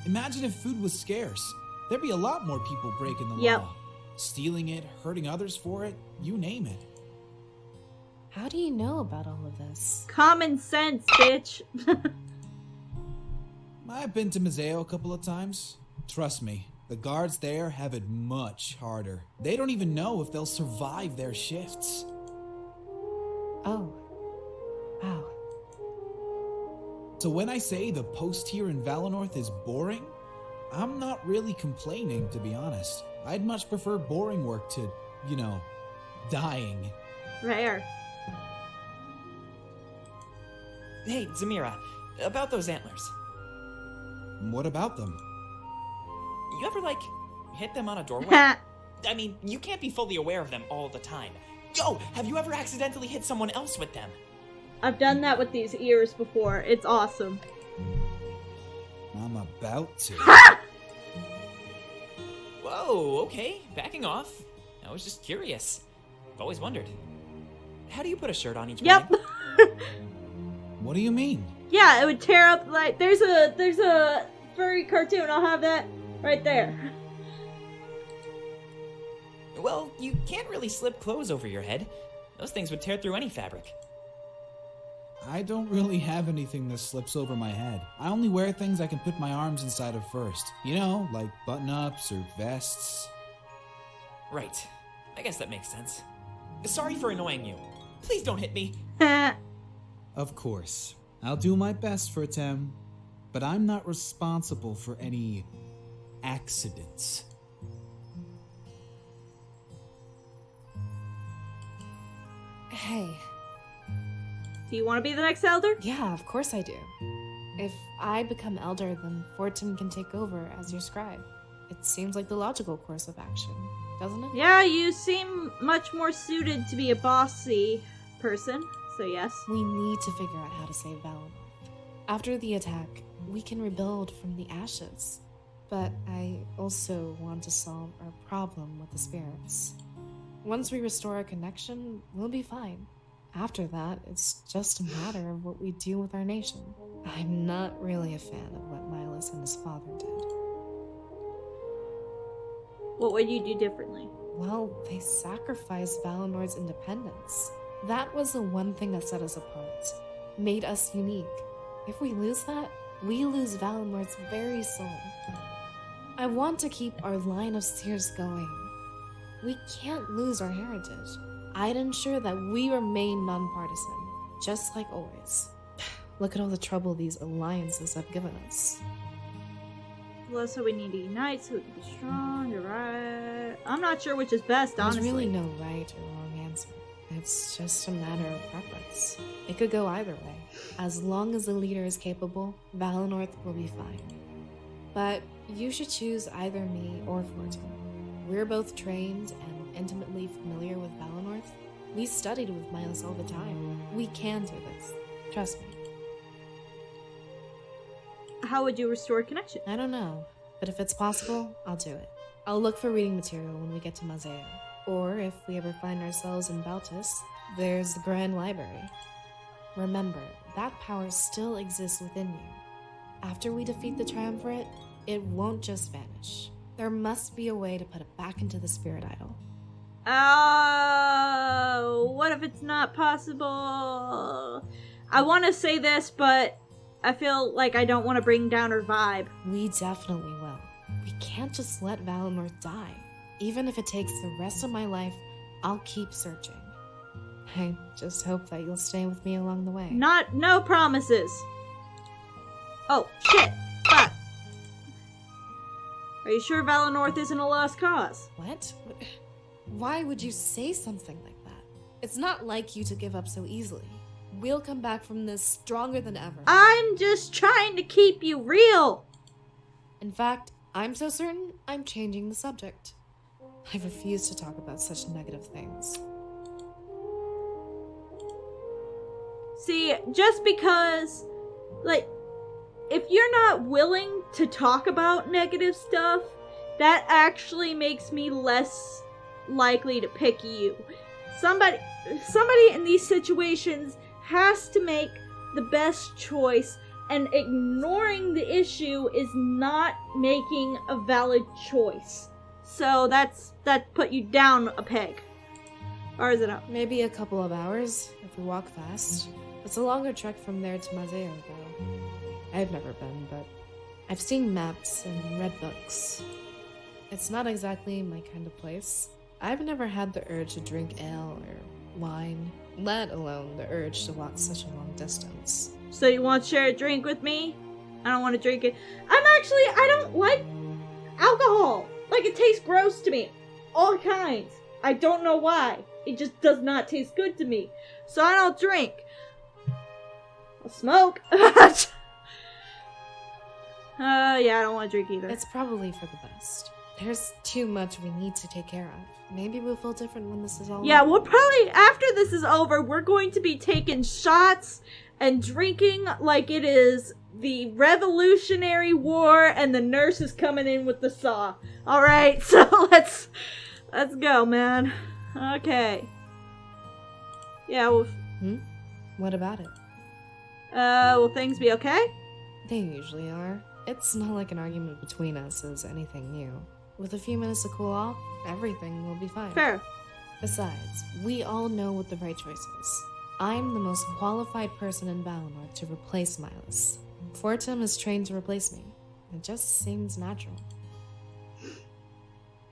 Imagine if food was scarce. There'd be a lot more people breaking the Yep. law. Stealing it, hurting others for it, you name it. How do you know about all of this? Common sense, bitch. I've been to Mazeo a couple of times. Trust me, the guards there have it much harder. They don't even know if they'll survive their shifts. Oh. Wow. So when I say the post here in Valinorth is boring, I'm not really complaining, to be honest. I'd much prefer boring work to, you know, dying. Rare. Hey, Zamira, about those antlers. What about them? You ever, like, hit them on a doorway? I mean, you can't be fully aware of them all the time. Yo, have you ever accidentally hit someone else with them? I've done that with these ears before. It's awesome. I'm about to. Whoa, okay, backing off. I was just curious. I've always wondered. How do you put a shirt on each Yep. morning? What do you mean? Yeah, it would tear up, like, there's a furry cartoon. I'll have that right there. Well, you can't really slip clothes over your head. Those things would tear through any fabric. I don't really have anything that slips over my head. I only wear things I can put my arms inside of first. You know, like button-ups or vests. Right. I guess that makes sense. Sorry for annoying you. Please don't hit me. Of course. I'll do my best for Tem, but I'm not responsible for any accidents. Hey. Do you want to be the next elder? Yeah, of course I do. If I become elder, then Fortin can take over as your scribe. It seems like the logical course of action, doesn't it? Yeah, you seem much more suited to be a bossy person, so yes. We need to figure out how to save Valinorth. After the attack, we can rebuild from the ashes. But I also want to solve our problem with the spirits. Once we restore our connection, we'll be fine. After that, it's just a matter of what we do with our nation. I'm not really a fan of what Milos and his father did. What would you do differently? Well, they sacrificed Valinor's independence. That was the one thing that set us apart, made us unique. If we lose that, we lose Valinor's very soul. I want to keep our line of seers going. We can't lose our heritage. I'd ensure that we remain nonpartisan, just like always. Look at all the trouble these alliances have given us. Well, so we need to unite so we can be strong, you're right. I'm not sure which is best, honestly. There's really no right or wrong answer. It's just a matter of preference. It could go either way. As long as the leader is capable, Valinorth will be fine. But you should choose either me or Fortin. We're both trained and intimately familiar with Valinorth. We studied with Milos all the time. We can do this. Trust me. How would you restore connection? I don't know, but if it's possible, I'll do it. I'll look for reading material when we get to Mazeo. Or if we ever find ourselves in Baltus, there's the Grand Library. Remember, that power still exists within you. After we defeat the Triumvirate, it won't just vanish. There must be a way to put it back into the Spirit Idol. Oh, what if it's not possible? I want to say this, but I feel like I don't want to bring down her vibe. We definitely will. We can't just let Valinorth die. Even if it takes the rest of my life, I'll keep searching. I just hope that you'll stay with me along the way. No promises. Oh, shit. Fuck. Are you sure Valinorth isn't a lost cause? What? Why would you say something like that? It's not like you to give up so easily. We'll come back from this stronger than ever. I'm just trying to keep you real. In fact, I'm so certain I'm changing the subject. I refuse to talk about such negative things. See, just because, like, if you're not willing to talk about negative stuff, that actually makes me less likely to pick you. Somebody in these situations has to make the best choice, and ignoring the issue is not making a valid choice. So that put you down a peg. Or is it up? Maybe a couple of hours if we walk fast. It's a longer trek from there to Mazeo, though. I've never been, but I've seen maps and read books. It's not exactly my kind of place. I've never had the urge to drink ale or wine, let alone the urge to walk such a long distance. So you want to share a drink with me? I don't want to drink it. I don't like alcohol. Like, it tastes gross to me. All kinds. I don't know why. It just does not taste good to me. So I don't drink. I'll smoke. Yeah, I don't want to drink either. It's probably for the best. There's too much we need to take care of. Maybe we'll feel different when this is all Yeah, over. we'll probably, after this is over, we're going to be taking shots and drinking like it is the Revolutionary War and the nurse is coming in with the saw. Alright, so let's go, man. Okay. Yeah, well... What about it? Will things be okay? They usually are. It's not like an argument between us is anything new. With a few minutes to cool off, everything will be fine. Fair. Besides, we all know what the right choice is. I'm the most qualified person in Valinorth to replace Milos. Fortin is trained to replace me. It just seems natural.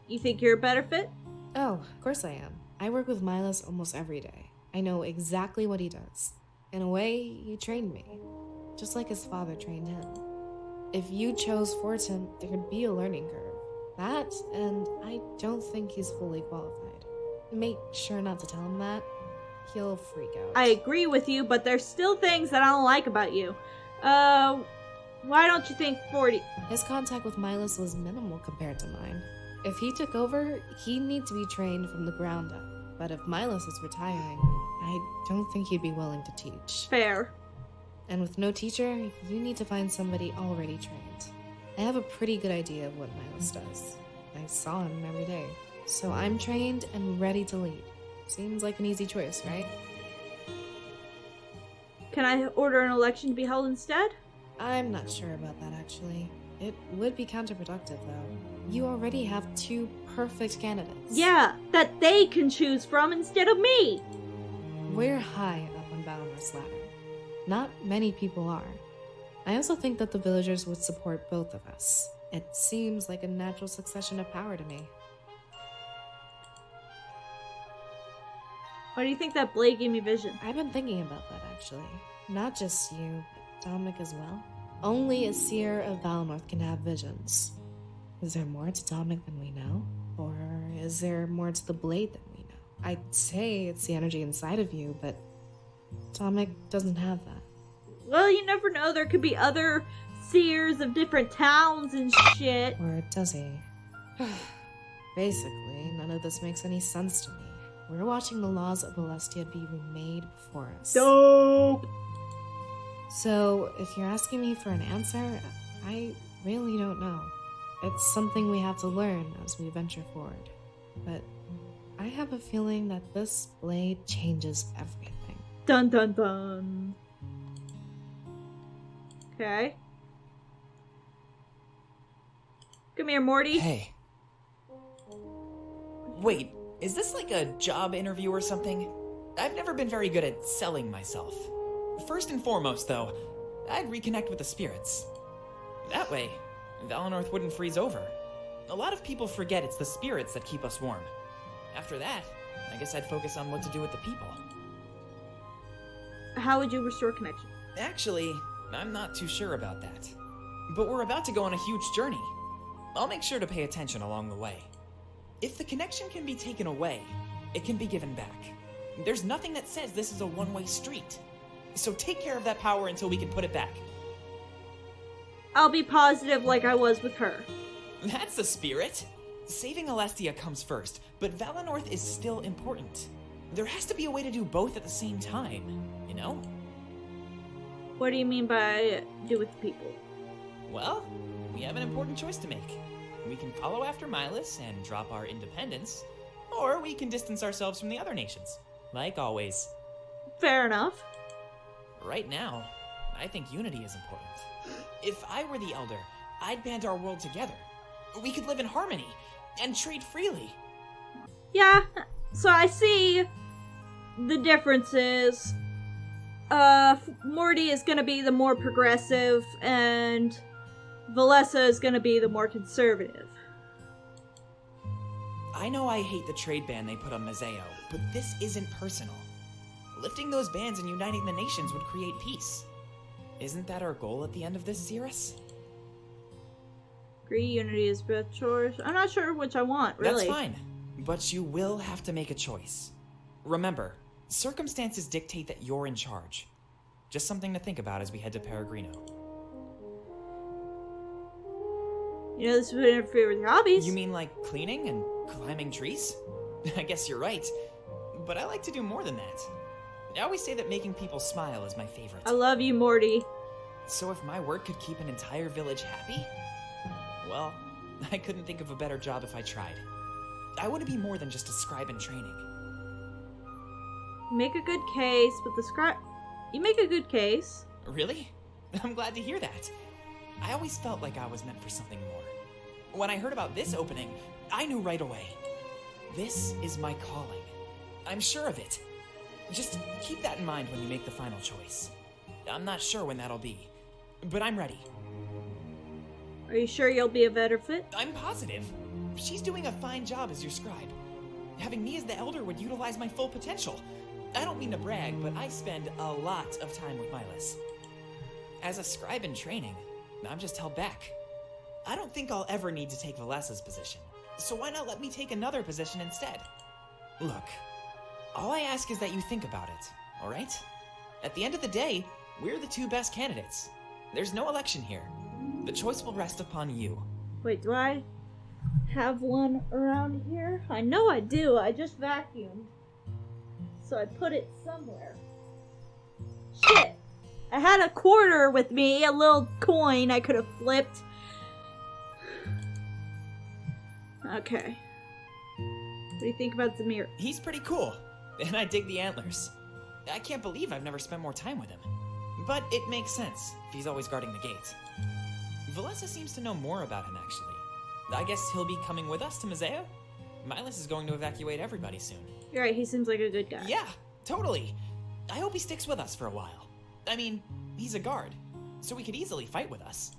You think you're a better fit? Oh, of course I am. I work with Milos almost every day. I know exactly what he does. In a way, he trained me. Just like his father trained him. If you chose Fortin, there'd be a learning curve. That, and I don't think he's fully qualified. Make sure not to tell him that. He'll freak out. I agree with you, but there's still things that I don't like about you. Why don't you think Forti... His contact with Milos was minimal compared to mine. If he took over, he'd need to be trained from the ground up. But if Milos is retiring, I don't think he'd be willing to teach. Fair. And with no teacher, you need to find somebody already trained. I have a pretty good idea of what Milos does. I saw him every day. So I'm trained and ready to lead. Seems like an easy choice, right? Can I order an election to be held instead? I'm not sure about that, actually. It would be counterproductive, though. You already have 2 perfect candidates. Yeah, that they can choose from instead of me! We're high up on Valinorth's ladder. Not many people are. I also think that the villagers would support both of us. It seems like a natural succession of power to me. Why do you think that blade gave me vision? I've been thinking about that, actually. Not just you, but Dominic as well. Only a seer of Valinorth can have visions. Is there more to Dominic than we know? Or is there more to the blade than we know? I'd say it's the energy inside of you, but Dominic doesn't have that. Well, you never know. There could be other seers of different towns and shit. Or does he? Basically, none of this makes any sense to me. We're watching the laws of Valestia be remade before us. Dope! So, if you're asking me for an answer, I really don't know. It's something we have to learn as we venture forward. But I have a feeling that this blade changes everything. Dun dun dun. Okay. Come here, Morty. Hey. Wait, is this like a job interview or something? I've never been very good at selling myself. First and foremost, though, I'd reconnect with the spirits. That way, Valinorth wouldn't freeze over. A lot of people forget it's the spirits that keep us warm. After that, I guess I'd focus on what to do with the people. How would you restore connection? Actually, I'm not too sure about that. But we're about to go on a huge journey. I'll make sure to pay attention along the way. If the connection can be taken away, it can be given back. There's nothing that says this is a one-way street. So take care of that power until we can put it back. I'll be positive like I was with her. That's the spirit. Saving Alestia comes first, but Valinorth is still important. There has to be a way to do both at the same time, you know? What do you mean by do with the people? Well, we have an important choice to make. We can follow after Milos and drop our independence, or we can distance ourselves from the other nations, like always. Fair enough. Right now, I think unity is important. If I were the Elder, I'd band our world together. We could live in harmony and trade freely. Yeah, so I see the differences. Morty is gonna be the more progressive, and Valessa is gonna be the more conservative. I know I hate the trade ban they put on Mazeo, but this isn't personal. Lifting those bans and uniting the nations would create peace. Isn't that our goal at the end of this, Cirrus? Agree, unity is best choice. I'm not sure which I want, really. That's fine, but you will have to make a choice. Remember, circumstances dictate that you're in charge. Just something to think about as we head to Peregrino. You know, this would interfere with your hobbies. You mean like cleaning and climbing trees? I guess you're right, but I like to do more than that. I always say that making people smile is my favorite. I love you, Morty. So if my work could keep an entire village happy? Well, I couldn't think of a better job if I tried. I want to be more than just a scribe in training. Make a good case, but the scribe... You make a good case. Really? I'm glad to hear that. I always felt like I was meant for something more. When I heard about this opening, I knew right away. This is my calling. I'm sure of it. Just keep that in mind when you make the final choice. I'm not sure when that'll be, but I'm ready. Are you sure you'll be a better fit? I'm positive. She's doing a fine job as your scribe. Having me as the Elder would utilize my full potential. I don't mean to brag, but I spend a lot of time with Milos. As a scribe in training, I'm just held back. I don't think I'll ever need to take Valessa's position, so why not let me take another position instead? Look, All I ask is that you think about it, alright? At the end of the day, we're the two best candidates. There's no election here. The choice will rest upon you. Wait, do I have one around here? I know I do. I just vacuumed. So I put it somewhere. Shit! I had a quarter with me, a little coin I could have flipped. Okay. What do you think about Zamir? He's pretty cool, and I dig the antlers. I can't believe I've never spent more time with him. But it makes sense, if he's always guarding the gate. Valessa seems to know more about him, actually. I guess he'll be coming with us to Mazeo? Milas is going to evacuate everybody soon. You're right, he seems like a good guy. Yeah, totally. I hope he sticks with us for a while. I mean, he's a guard, so he could easily fight with us.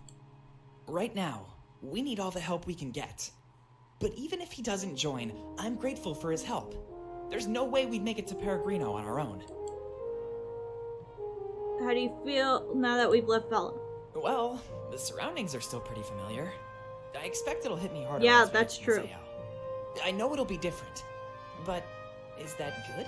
Right now, we need all the help we can get. But even if he doesn't join, I'm grateful for his help. There's no way we'd make it to Peregrino on our own. How do you feel now that we've left Velen? Well, the surroundings are still pretty familiar. I expect it'll hit me harder. Yeah, once we that's get to true. Mazeo. I know it'll be different, but is that good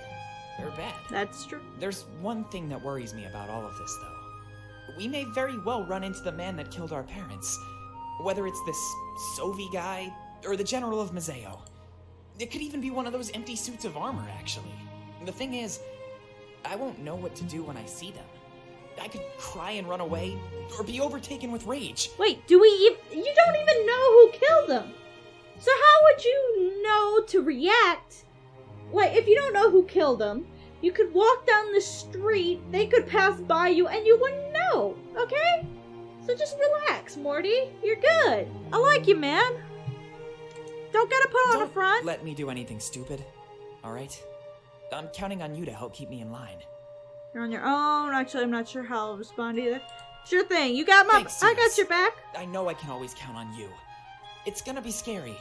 or bad? That's true. There's one thing that worries me about all of this, though. We may very well run into the man that killed our parents. Whether it's this Sovi guy, or the General of Mazeo. It could even be one of those empty suits of armor, actually. The thing is, I won't know what to do when I see them. I could cry and run away, or be overtaken with rage. Wait, you don't even know who killed them. So how would you know to react? Like, if you don't know who killed them, you could walk down the street, they could pass by you, and you wouldn't know, okay? So just relax, Morty. You're good. I like you, man. Don't gotta put on a front. Don't let me do anything stupid, alright? I'm counting on you to help keep me in line. You're on your own. Actually, I'm not sure how I'll respond either. Sure thing. You got my... Thanks, I got Ines. your back. I know I can always count on you. It's gonna be scary,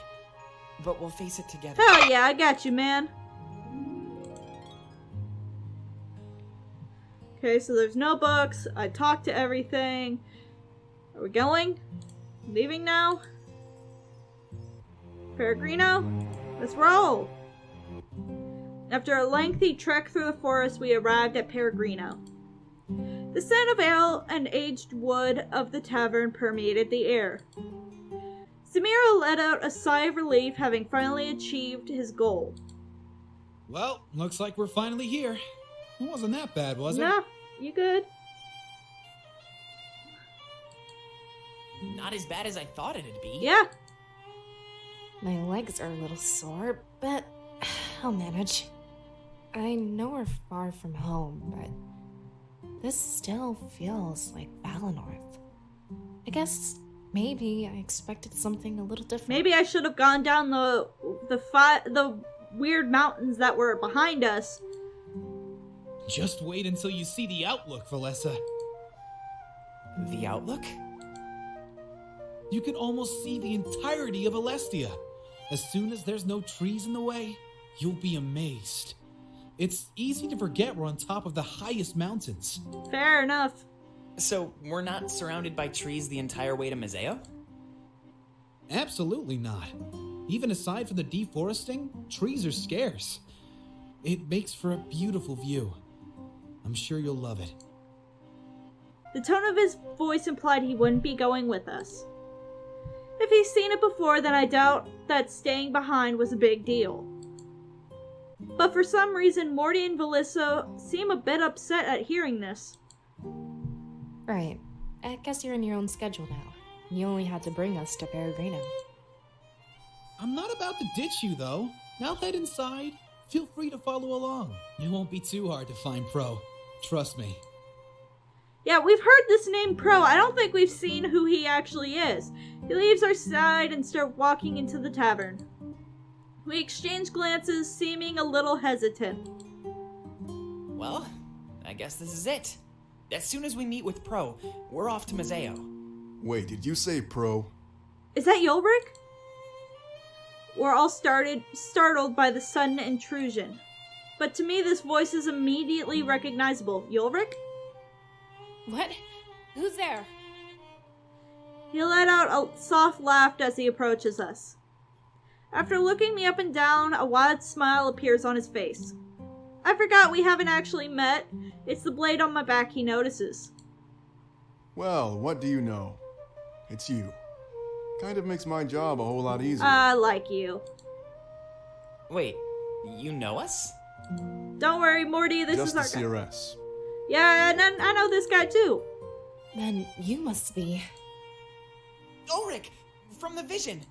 but we'll face it together. Hell yeah, I got you, man. Okay, so there's no books. I talked to everything. Are we going? Leaving now? Peregrino? Let's roll! After a lengthy trek through the forest, we arrived at Peregrino. The scent of ale and aged wood of the tavern permeated the air. Zamiro let out a sigh of relief, having finally achieved his goal. Well, looks like we're finally here. It wasn't that bad, was it? No, you good? Not as bad as I thought it'd be. Yeah. My legs are a little sore, but I'll manage. I know we're far from home, but this still feels like Valinorth. I guess maybe I expected something a little different. Maybe I should have gone down the weird mountains that were behind us. Just wait until you see the outlook, Valessa. The outlook? You can almost see the entirety of Alestia. As soon as there's no trees in the way, you'll be amazed. It's easy to forget we're on top of the highest mountains. Fair enough. So, we're not surrounded by trees the entire way to Mazeo? Absolutely not. Even aside from the deforesting, trees are scarce. It makes for a beautiful view. I'm sure you'll love it. The tone of his voice implied he wouldn't be going with us. If he's seen it before, then I doubt that staying behind was a big deal. But for some reason, Morty and Valessa seem a bit upset at hearing this. Right. I guess you're in your own schedule now. You only had to bring us to Peregrino. I'm not about to ditch you, though. Now head inside. Feel free to follow along. It won't be too hard to find Pro. Trust me. Yeah, we've heard this name Pro. I don't think we've seen who he actually is. He leaves our side and starts walking into the tavern. We exchange glances, seeming a little hesitant. Well, I guess this is it. As soon as we meet with Pro, we're off to Mazeo. Wait, did you say Pro? Is that Yulric? We're all startled by the sudden intrusion. But to me, this voice is immediately recognizable. Yulric? What? Who's there? He let out a soft laugh as he approaches us. After looking me up and down, a wide smile appears on his face. I forgot we haven't actually met. It's the blade on my back he notices. Well, what do you know? It's you. Kind of makes my job a whole lot easier. I like you. Wait, you know us? Don't worry, Morty, this Just is the our guy. CRS. Yeah, and I know this guy too. Then you must be. Ulrich, from the Vision.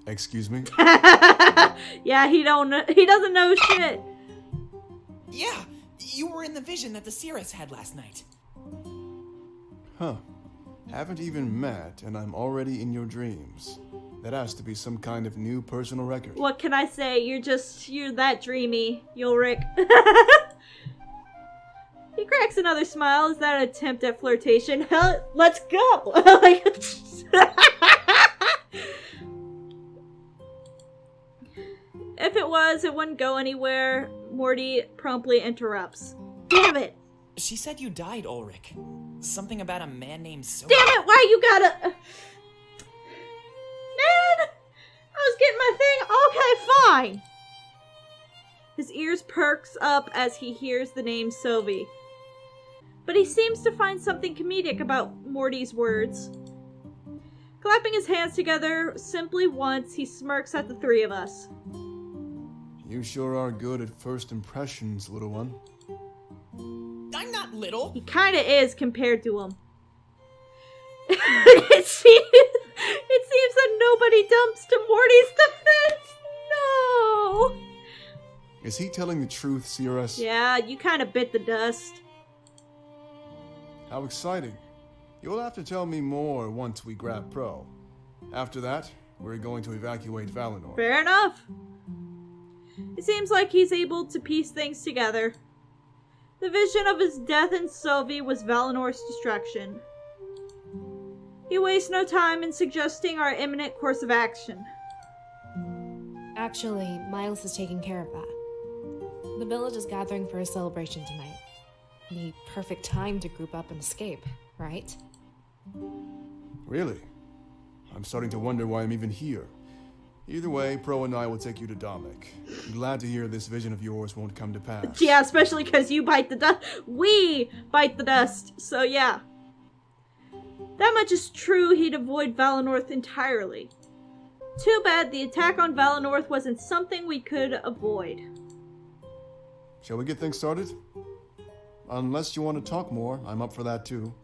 Excuse me? Yeah, he doesn't know shit. Yeah, you were in the Vision that the Cirrus had last night. Huh. Haven't even met, and I'm already in your dreams. That has to be some kind of new personal record. What can I say? You're that dreamy, Ulrich. He cracks another smile. Is that an attempt at flirtation? Hell, let's go! If it was, it wouldn't go anywhere. Morty promptly interrupts. Damn it! She said you died, Ulrich. Something about a man named So. Damn it! Why you gotta... Man! I was getting my thing. Okay, fine. His ears perks up as he hears the name Sylvie. But he seems to find something comedic about Morty's words. Clapping his hands together simply once, he smirks at the three of us. You sure are good at first impressions, little one. I'm not little. He kinda is compared to him. It seems that nobody dumps to Morty's defense. No! Is he telling the truth, CRS? Yeah, you kinda bit the dust. How exciting. You'll have to tell me more once we grab Pro. After that, we're going to evacuate Valinorth. Fair enough. It seems like he's able to piece things together. The vision of his death in Sylvie was Valinorth's destruction. He wastes no time in suggesting our imminent course of action. Actually, Miles is taking care of that. The village is gathering for a celebration tonight. The perfect time to group up and escape, right? Really? I'm starting to wonder why I'm even here. Either way, Pro and I will take you to Dominic. I'm glad to hear this vision of yours won't come to pass. Yeah, especially because you bite the dust. We bite the dust, so yeah. That much is true, he'd avoid Valinorth entirely. Too bad the attack on Valinorth wasn't something we could avoid. Shall we get things started? Unless you want to talk more, I'm up for that too.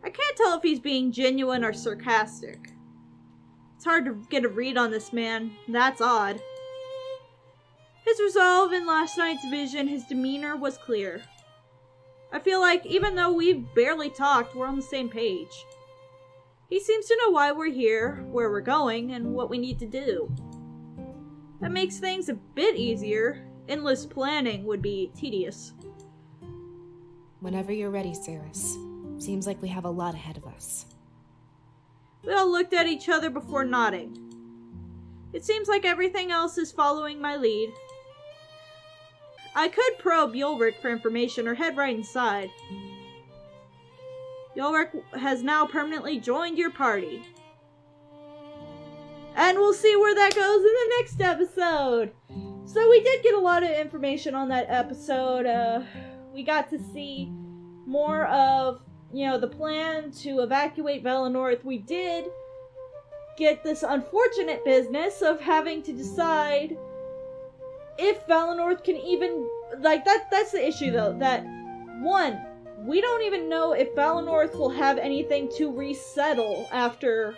I can't tell if he's being genuine or sarcastic. It's hard to get a read on this man. That's odd. His resolve in last night's vision, his demeanor was clear. I feel like even though we've barely talked, we're on the same page. He seems to know why we're here, where we're going, and what we need to do. That makes things a bit easier. Endless planning would be tedious. Whenever you're ready, Cyrus. Seems like we have a lot ahead of us. We all looked at each other before nodding. It seems like everything else is following my lead. I could probe Ulrich for information or head right inside. Ulrich has now permanently joined your party. And we'll see where that goes in the next episode. So we did get a lot of information on that episode. We got to see more of, the plan to evacuate Valinorth. We did get this unfortunate business of having to decide if Valinorth can even, that's the issue though, that, one, we don't even know if Valinorth will have anything to resettle after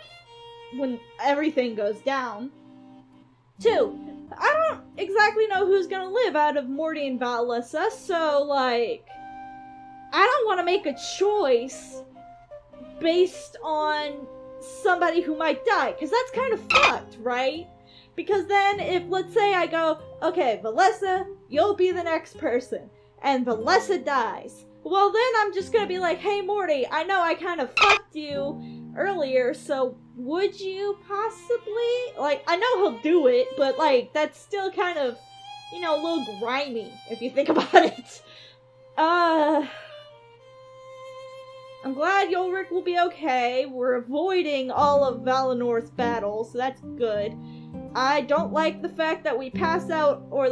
when everything goes down. Two, I don't exactly know who's gonna live out of Morty and Valessa, so, I don't want to make a choice based on somebody who might die, because that's kind of fucked, right? Because then if, let's say I go, okay, Valessa, you'll be the next person, and Valessa dies. Well, then I'm just gonna be like, hey, Morty, I know I kind of fucked you earlier, so would you possibly, I know he'll do it, but, that's still kind of, a little grimy, if you think about it. I'm glad Ulrich will be okay. We're avoiding all of Valinorth's battles, so that's good. I don't like the fact that we pass out, or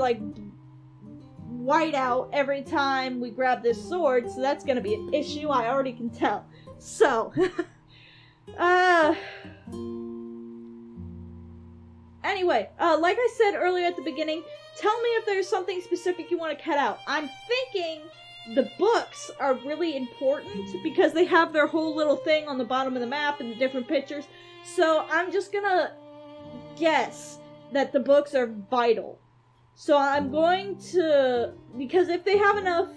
whiteout every time we grab this sword, so that's gonna be an issue, I already can tell. So, anyway, like I said earlier at the beginning, tell me if there's something specific you want to cut out. I'm thinking the books are really important because they have their whole little thing on the bottom of the map and the different pictures. So I'm just gonna guess that the books are vital. So I'm going to, because if they have enough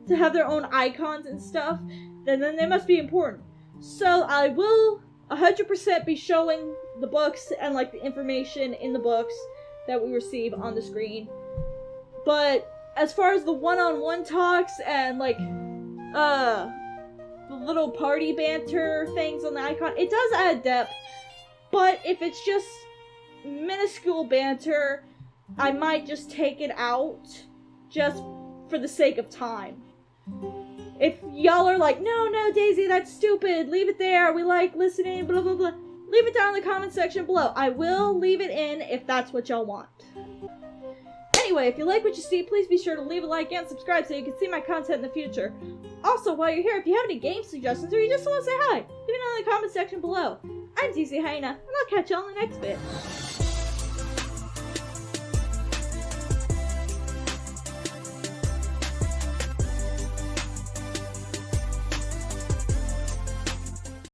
to have their own icons and stuff, then they must be important. So I will 100% be showing the books and like the information in the books that we receive on the screen. But as far as the one-on-one talks and like the little party banter things on the icon, it does add depth. But if it's just minuscule banter, I might just take it out just for the sake of time. If y'all are like, no, Daisy, that's stupid, leave it there, we like listening, blah, blah, blah, leave it down in the comment section below. I will leave it in if that's what y'all want. Anyway, if you like what you see, please be sure to leave a like and subscribe so you can see my content in the future. Also, while you're here, if you have any game suggestions or you just want to say hi, leave it down in the comment section below. I'm DC Hyena, and I'll catch y'all in the next bit.